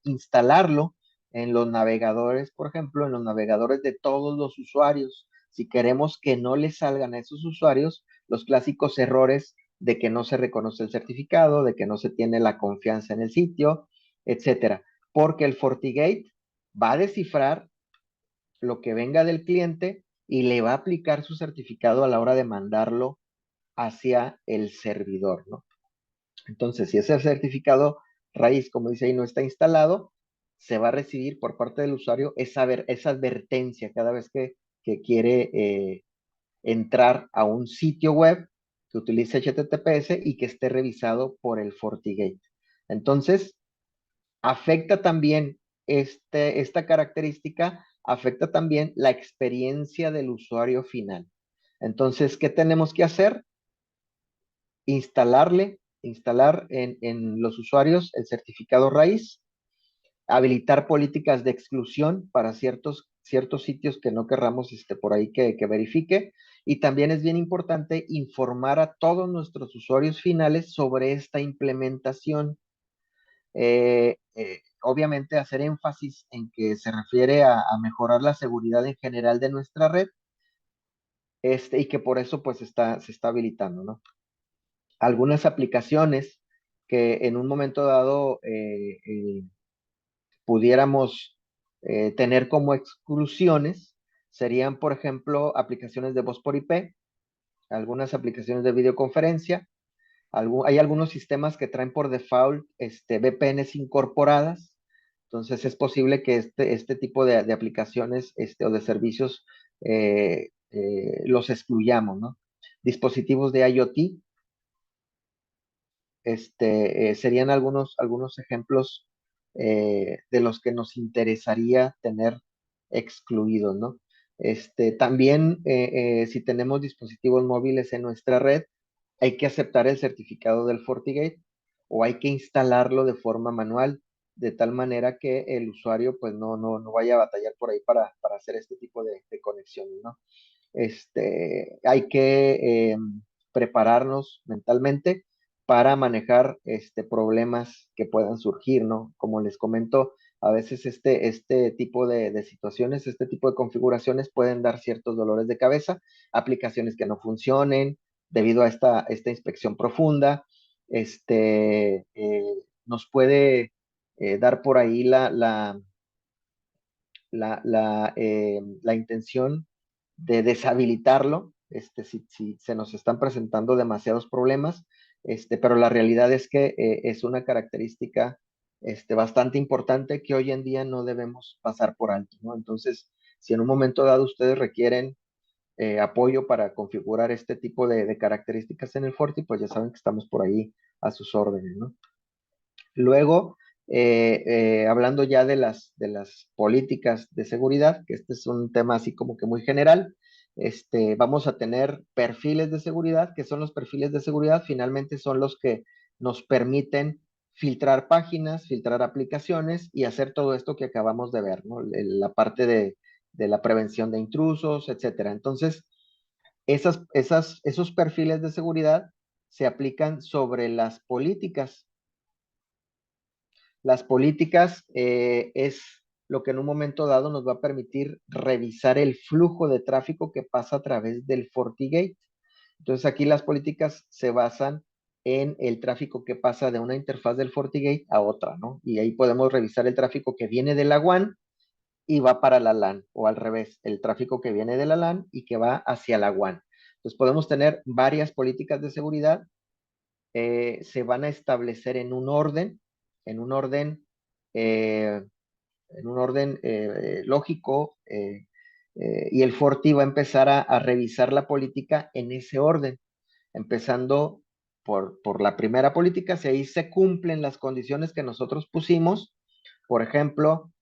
instalarlo en los navegadores, por ejemplo, en los navegadores de todos los usuarios. Si queremos que no le salgan a esos usuarios los clásicos errores de que no se reconoce el certificado, de que no se tiene la confianza en el sitio, etcétera. Porque el FortiGate va a descifrar lo que venga del cliente y le va a aplicar su certificado a la hora de mandarlo hacia el servidor, ¿no? Entonces, si ese certificado raíz, como dice ahí, no está instalado, se va a recibir por parte del usuario esa advertencia cada vez que quiere entrar a un sitio web que utilice HTTPS y que esté revisado por el FortiGate. Entonces, afecta también esta característica, afecta también la experiencia del usuario final. Entonces, ¿qué tenemos que hacer? Instalar en los usuarios el certificado raíz, habilitar políticas de exclusión para ciertos sitios que no querramos por ahí que verifique. Y también es bien importante informar a todos nuestros usuarios finales sobre esta implementación. Obviamente hacer énfasis en que se refiere a mejorar la seguridad en general de nuestra red, y que por eso pues se está habilitando, ¿no? Algunas aplicaciones que en un momento dado pudiéramos tener como exclusiones serían, por ejemplo, aplicaciones de voz por IP, algunas aplicaciones de videoconferencia. Hay algunos sistemas que traen por default VPNs incorporadas. Entonces es posible que este tipo de aplicaciones o de servicios los excluyamos, ¿no? Dispositivos de IoT, serían algunos ejemplos de los que nos interesaría tener excluidos, ¿no? También, si tenemos dispositivos móviles en nuestra red, hay que aceptar el certificado del FortiGate o hay que instalarlo de forma manual, de tal manera que el usuario pues no vaya a batallar por ahí para hacer este tipo de conexiones, ¿no? Hay que prepararnos mentalmente para manejar problemas que puedan surgir, ¿no? Como les comento, a veces este tipo de situaciones, este tipo de configuraciones pueden dar ciertos dolores de cabeza, aplicaciones que no funcionen debido a esta inspección profunda, nos puede dar por ahí la intención de deshabilitarlo, si se nos están presentando demasiados problemas, pero la realidad es que es una característica bastante importante que hoy en día no debemos pasar por alto, ¿no? Entonces, si en un momento dado ustedes requieren apoyo para configurar este tipo de características en el Forti, pues ya saben que estamos por ahí a sus órdenes, ¿no? Luego, hablando ya de las políticas de seguridad, que este es un tema así como que muy general, vamos a tener perfiles de seguridad, que son los perfiles de seguridad, finalmente son los que nos permiten filtrar páginas, filtrar aplicaciones y hacer todo esto que acabamos de ver, ¿no? La parte de la prevención de intrusos, etcétera. Entonces, esos perfiles de seguridad se aplican sobre las políticas. Las políticas es lo que en un momento dado nos va a permitir revisar el flujo de tráfico que pasa a través del FortiGate. Entonces aquí las políticas se basan en el tráfico que pasa de una interfaz del FortiGate a otra, ¿no? Y ahí podemos revisar el tráfico que viene de la WAN y va para la LAN, o al revés, el tráfico que viene de la LAN y que va hacia la WAN. Entonces podemos tener varias políticas de seguridad, se van a establecer en un orden, eh, lógico, y el Forti va a empezar a revisar la política en ese orden, empezando por la primera política, si ahí se cumplen las condiciones que nosotros pusimos, por ejemplo,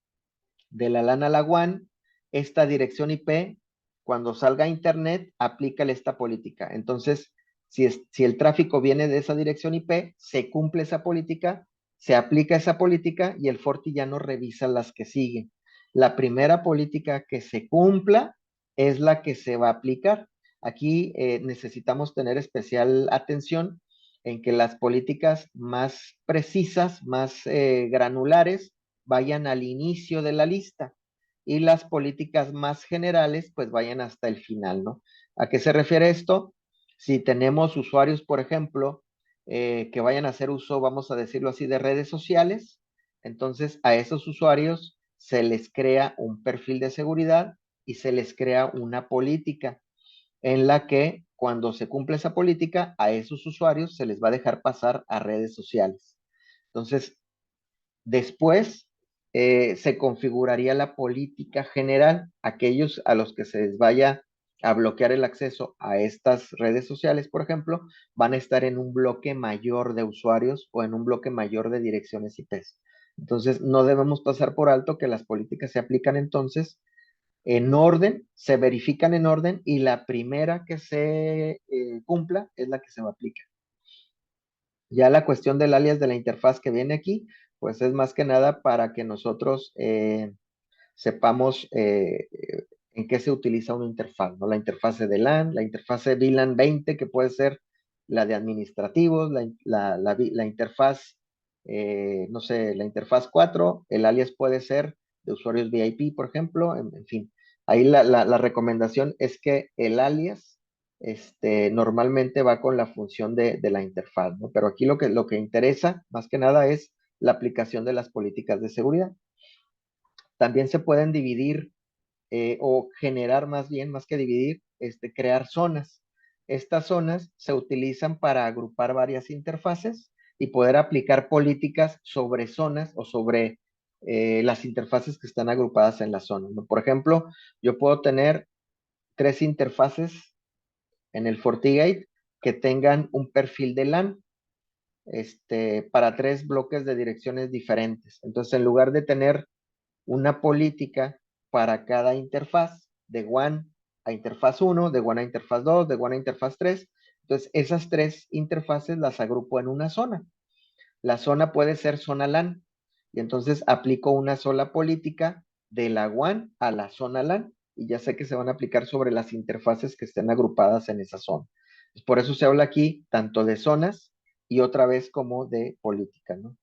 de la LAN a la WAN, esta dirección IP, cuando salga a Internet, aplícale esta política. Entonces, si el tráfico viene de esa dirección IP, se cumple esa política, se aplica esa política y el Forti ya no revisa las que siguen. La primera política que se cumpla es la que se va a aplicar. Aquí necesitamos tener especial atención en que las políticas más precisas, más granulares, vayan al inicio de la lista y las políticas más generales pues vayan hasta el final, ¿no? ¿A qué se refiere esto? Si tenemos usuarios, por ejemplo, que vayan a hacer uso, vamos a decirlo así, de redes sociales, entonces a esos usuarios se les crea un perfil de seguridad y se les crea una política en la que cuando se cumple esa política, a esos usuarios se les va a dejar pasar a redes sociales. Entonces, después se configuraría la política general. Aquellos a los que se les vaya a bloquear el acceso a estas redes sociales, por ejemplo, van a estar en un bloque mayor de usuarios o en un bloque mayor de direcciones IPs. Entonces, no debemos pasar por alto que las políticas se aplican entonces en orden, se verifican en orden y la primera que se cumpla es la que se va a aplicar. Ya la cuestión del alias de la interfaz que viene aquí, pues es más que nada para que nosotros sepamos en qué se utiliza una interfaz, ¿no? La interfaz de LAN, la interfaz de VLAN 20, que puede ser la de administrativos, la interfaz, no sé, la interfaz 4, el alias puede ser de usuarios VIP, por ejemplo, en fin. Ahí la recomendación es que el alias normalmente va con la función de la interfaz, ¿no? Pero aquí lo que interesa más que nada es la aplicación de las políticas de seguridad. También se pueden dividir o generar más bien, más que dividir, crear zonas. Estas zonas se utilizan para agrupar varias interfaces y poder aplicar políticas sobre zonas o sobre las interfaces que están agrupadas en la zona, ¿no? Por ejemplo, yo puedo tener 3 interfaces en el FortiGate que tengan un perfil de LAN para 3 bloques de direcciones diferentes. Entonces, en lugar de tener una política para cada interfaz, de WAN a interfaz 1, de WAN a interfaz 2, de WAN a interfaz 3. Entonces, esas 3 interfaces las agrupo en una zona. La zona puede ser zona LAN. Y entonces aplico una sola política de la WAN a la zona LAN. Y ya sé que se van a aplicar sobre las interfaces que estén agrupadas en esa zona. Por eso se habla aquí tanto de zonas y otra vez como de política, ¿no?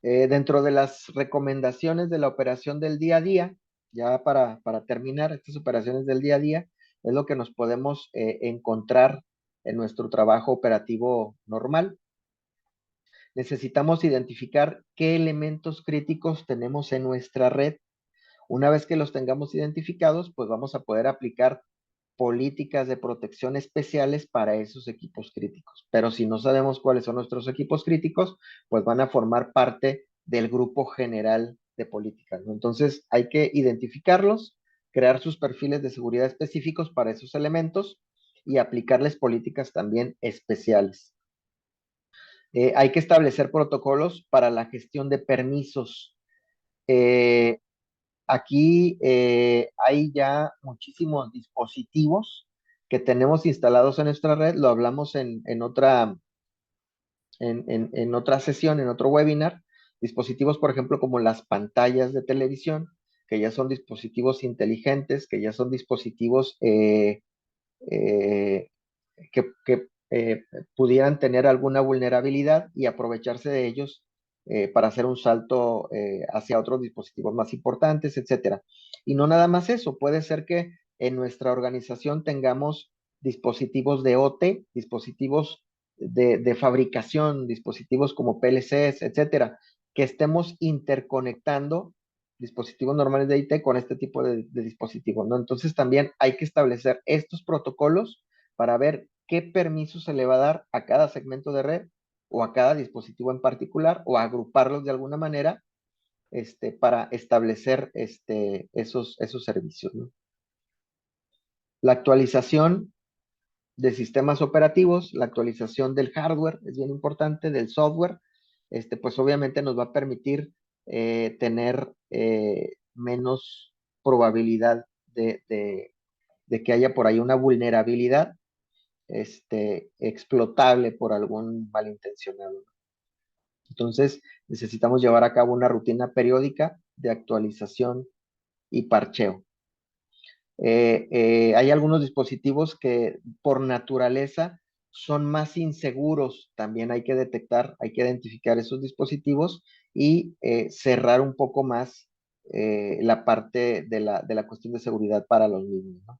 Dentro de las recomendaciones de la operación del día a día, ya para terminar, estas operaciones del día a día es lo que nos podemos encontrar en nuestro trabajo operativo normal. necesitamos identificar qué elementos críticos tenemos en nuestra red. Una vez que los tengamos identificados, pues vamos a poder aplicar políticas de protección especiales para esos equipos críticos. Pero si no sabemos cuáles son nuestros equipos críticos, pues van a formar parte del grupo general de políticas, ¿no? Entonces hay que identificarlos, crear sus perfiles de seguridad específicos para esos elementos y aplicarles políticas también especiales. Hay que establecer protocolos para la gestión de permisos. Eh, Aquí hay ya muchísimos dispositivos que tenemos instalados en nuestra red, lo hablamos en otra sesión, en otro webinar, dispositivos, por ejemplo, como las pantallas de televisión, que ya son dispositivos inteligentes, que ya son dispositivos eh, que pudieran tener alguna vulnerabilidad y aprovecharse de ellos para hacer un salto hacia otros dispositivos más importantes, etcétera. Y no nada más eso, puede ser que en nuestra organización tengamos dispositivos de OT, dispositivos de fabricación, dispositivos como PLCs, etcétera, que estemos interconectando dispositivos normales de IT con este tipo de dispositivos, ¿no? Entonces también hay que establecer estos protocolos para ver qué permiso se le va a dar a cada segmento de red o a cada dispositivo en particular o agruparlos de alguna manera para establecer esos servicios, ¿no? La actualización de sistemas operativos, la actualización del hardware es bien importante, del software, pues obviamente nos va a permitir tener menos probabilidad de que haya por ahí una vulnerabilidad explotable por algún malintencionado. Entonces, necesitamos llevar a cabo una rutina periódica de actualización y parcheo. Hay algunos dispositivos que por naturaleza son más inseguros. También hay que detectar, hay que identificar esos dispositivos y cerrar un poco más la parte de la cuestión de seguridad para los mismos, ¿no?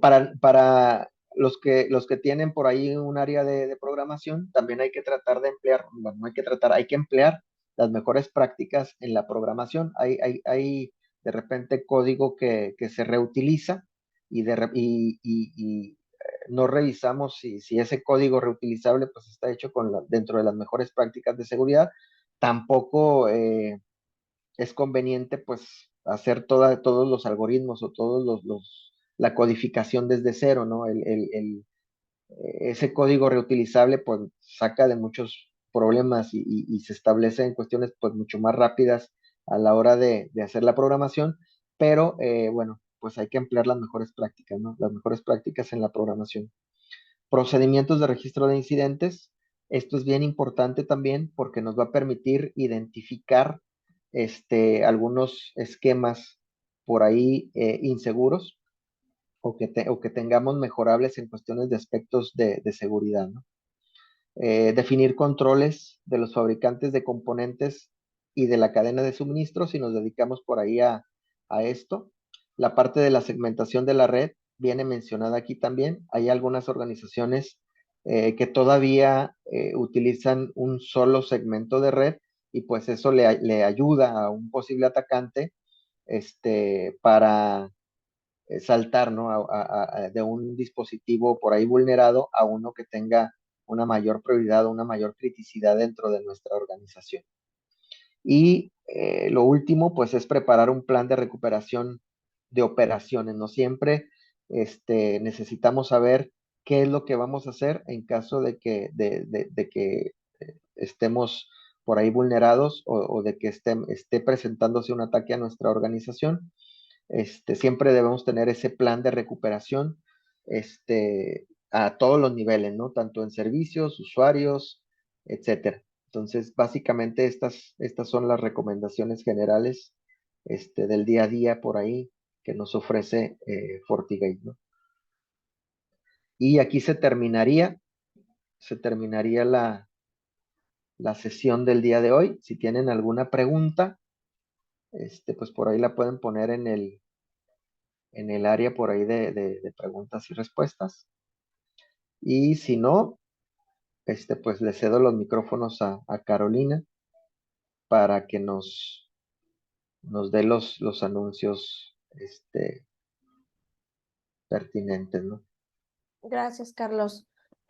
Para los que tienen por ahí un área de programación, también hay que tratar de emplear, bueno, no hay que tratar, hay que emplear las mejores prácticas en la programación. Hay de repente código que se reutiliza y no revisamos si ese código reutilizable pues está hecho dentro de las mejores prácticas de seguridad. Tampoco es conveniente pues hacer todos los algoritmos o la codificación desde cero, ¿no? Ese código reutilizable pues saca de muchos problemas y se establece en cuestiones pues mucho más rápidas a la hora de hacer la programación, pero bueno, pues hay que emplear las mejores prácticas, ¿no? Las mejores prácticas en la programación. Procedimientos de registro de incidentes. Esto es bien importante también porque nos va a permitir identificar algunos esquemas por ahí inseguros o que tengamos mejorables en cuestiones de aspectos de seguridad, ¿no? Definir controles de los fabricantes de componentes y de la cadena de suministro, si nos dedicamos por ahí a esto. La parte de la segmentación de la red viene mencionada aquí también. Hay algunas organizaciones que todavía utilizan un solo segmento de red y pues eso le ayuda a un posible atacante para saltar, ¿no? De un dispositivo por ahí vulnerado a uno que tenga una mayor prioridad, una mayor criticidad dentro de nuestra organización. Y lo último, pues es preparar un plan de recuperación de operaciones. No siempre necesitamos saber qué es lo que vamos a hacer en caso de que estemos por ahí vulnerados o de que esté presentándose un ataque a nuestra organización. Siempre debemos tener ese plan de recuperación a todos los niveles, ¿no? Tanto en servicios, usuarios, etcétera. Entonces, básicamente estas son las recomendaciones generales del día a día por ahí que nos ofrece FortiGate, ¿no? Y aquí se terminaría la sesión del día de hoy. Si tienen alguna pregunta, pues por ahí la pueden poner en el área por ahí de preguntas y respuestas. Y si no, pues le cedo los micrófonos a Carolina para que nos dé los anuncios, pertinentes, ¿no? Gracias, Carlos.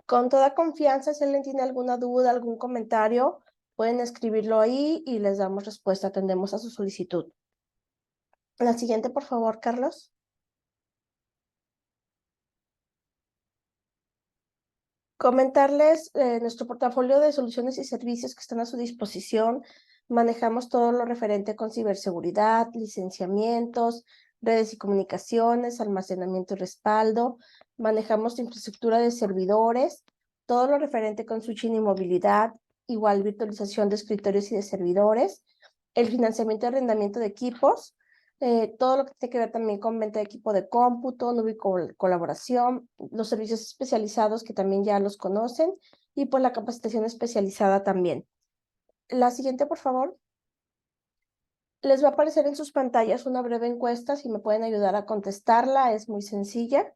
Con toda confianza, si alguien tiene alguna duda, algún comentario, pueden escribirlo ahí y les damos respuesta, atendemos a su solicitud. La siguiente, por favor, Carlos. Comentarles nuestro portafolio de soluciones y servicios que están a su disposición. Manejamos todo lo referente con ciberseguridad, licenciamientos, redes y comunicaciones, almacenamiento y respaldo. Manejamos infraestructura de servidores, todo lo referente con switching y movilidad, igual virtualización de escritorios y de servidores, el financiamiento y arrendamiento de equipos, todo lo que tiene que ver también con venta de equipo de cómputo, nube y colaboración, los servicios especializados que también ya los conocen y pues la capacitación especializada también. La siguiente, por favor. Les va a aparecer en sus pantallas una breve encuesta, si me pueden ayudar a contestarla, es muy sencilla.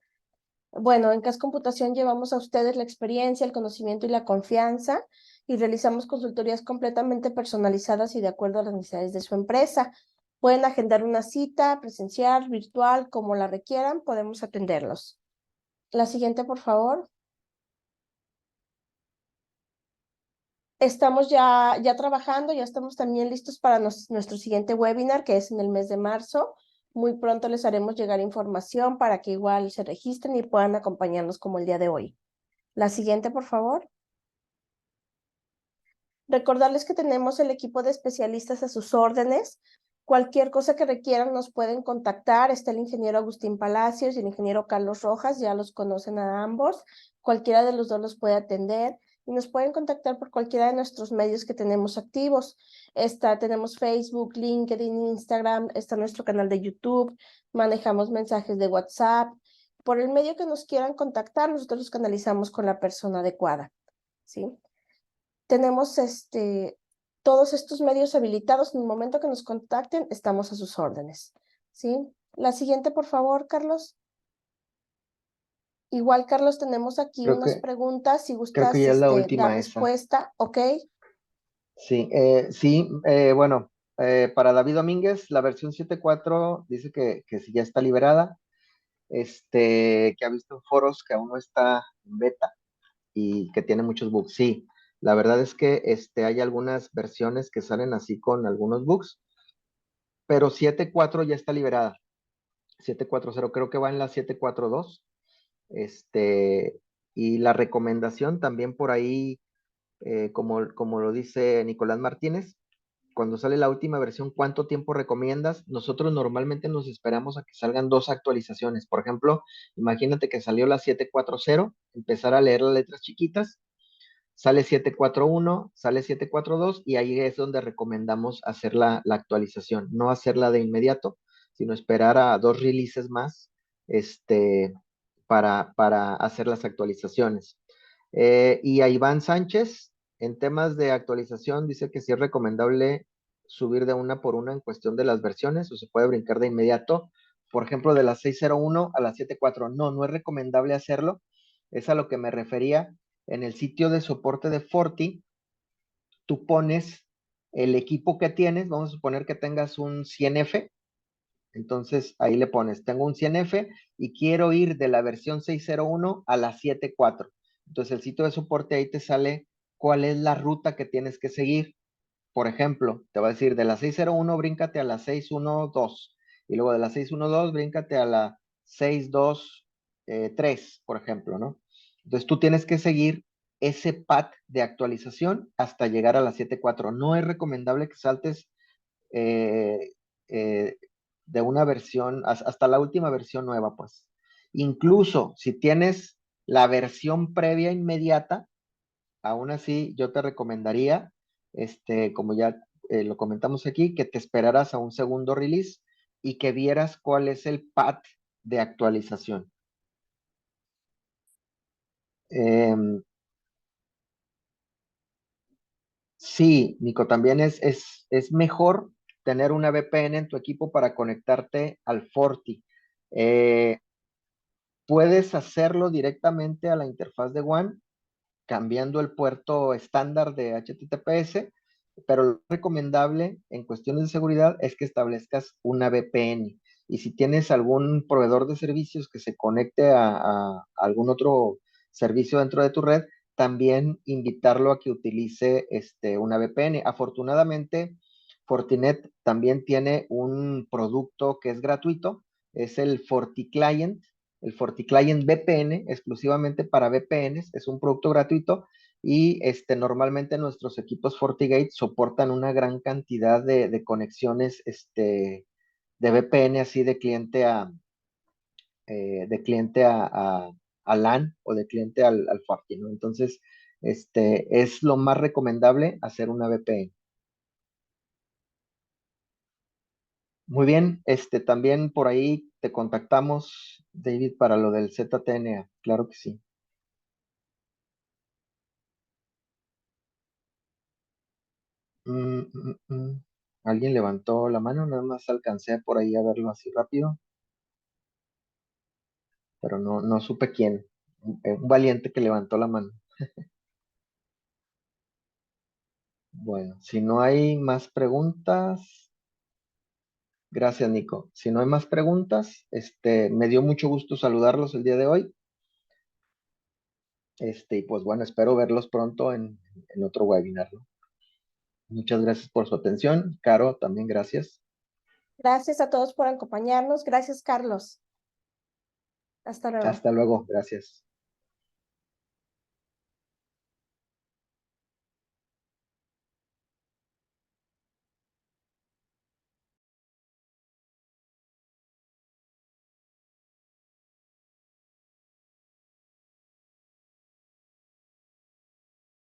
Bueno, en CAS Computación llevamos a ustedes la experiencia, el conocimiento y la confianza y realizamos consultorías completamente personalizadas y de acuerdo a las necesidades de su empresa. Pueden agendar una cita presencial, virtual, como la requieran, podemos atenderlos. La siguiente, por favor. Estamos ya trabajando, ya estamos también listos para nuestro siguiente webinar, que es en el mes de marzo. Muy pronto les haremos llegar información para que igual se registren y puedan acompañarnos como el día de hoy. La siguiente, por favor. Recordarles que tenemos el equipo de especialistas a sus órdenes. Cualquier cosa que requieran nos pueden contactar. Está el ingeniero Agustín Palacios y el ingeniero Carlos Rojas, ya los conocen a ambos. Cualquiera de los dos los puede atender y nos pueden contactar por cualquiera de nuestros medios que tenemos activos. Tenemos Facebook, LinkedIn, Instagram, está nuestro canal de YouTube, manejamos mensajes de WhatsApp. Por el medio que nos quieran contactar, nosotros los canalizamos con la persona adecuada, ¿sí? Tenemos todos estos medios habilitados. En el momento que nos contacten, estamos a sus órdenes, ¿sí? La siguiente, por favor, Carlos. Igual, Carlos, tenemos aquí Creo unas que, preguntas, si creo que gustas ya es la dar última esa. respuesta, ¿ok? Sí, sí, bueno, para David Domínguez, la versión 7.4 dice que sí ya está liberada, que ha visto en foros que aún no está en beta y que tiene muchos bugs. Sí, la verdad es que hay algunas versiones que salen así con algunos bugs, pero 7.4 ya está liberada. 7.4.0 creo que va en la 7.4.2. Y la recomendación también por ahí, como lo dice Nicolás Martínez, cuando sale la última versión, ¿cuánto tiempo recomiendas? Nosotros normalmente nos esperamos a que salgan dos actualizaciones. Por ejemplo, imagínate que salió la 7.4.0, empezar a leer las letras chiquitas, sale 7.4.1, sale 7.4.2 y ahí es donde recomendamos hacer la actualización, no hacerla de inmediato, sino esperar a dos releases más para hacer las actualizaciones. Y a Iván Sánchez, en temas de actualización, dice que sí es recomendable subir de una por una en cuestión de las versiones, o se puede brincar de inmediato. Por ejemplo, de la 6.0.1 a la 7.4. No, no es recomendable hacerlo. Es a lo que me refería. En el sitio de soporte de Forti, tú pones el equipo que tienes. Vamos a suponer que tengas un 100F. Entonces ahí le pones, tengo un 100F y quiero ir de la versión 6.0.1 a la 7.4. Entonces el sitio de soporte ahí te sale cuál es la ruta que tienes que seguir. Por ejemplo, te va a decir de la 6.0.1 bríncate a la 6.1.2 y luego de la 6.1.2 bríncate a la 6.2.3, por ejemplo, ¿no? Entonces tú tienes que seguir ese path de actualización hasta llegar a la 7.4. No es recomendable que saltes eh, eh, de una versión hasta la última versión nueva, pues. Incluso si tienes la versión previa inmediata, aún así yo te recomendaría, como ya lo comentamos aquí, que te esperaras a un segundo release y que vieras cuál es el path de actualización. Sí, Nico, también es mejor tener una VPN en tu equipo para conectarte al Forti. Eh, Puedes hacerlo directamente a la interfaz de WAN cambiando el puerto estándar de HTTPS, pero lo recomendable en cuestiones de seguridad es que establezcas una VPN. Y si tienes algún proveedor de servicios que se conecte a algún otro servicio dentro de tu red, también invitarlo a que utilice una VPN. Afortunadamente, Fortinet también tiene un producto que es gratuito, es el FortiClient. El FortiClient VPN, exclusivamente para VPNs, es un producto gratuito y normalmente nuestros equipos FortiGate soportan una gran cantidad de conexiones de VPN, así de cliente a LAN o de cliente al Forti, ¿no? Entonces, es lo más recomendable hacer una VPN. Muy bien, también por ahí te contactamos, David, para lo del ZTNA. Claro que sí. Alguien levantó la mano, nada más alcancé por ahí a verlo así rápido, pero no supe quién. Un valiente que levantó la mano. Bueno, si no hay más preguntas, gracias, Nico. Si no hay más preguntas, me dio mucho gusto saludarlos el día de hoy. Y pues bueno, espero verlos pronto en otro webinar, ¿no? Muchas gracias por su atención. Caro, también gracias. Gracias a todos por acompañarnos. Gracias, Carlos. Hasta luego. Hasta luego, gracias.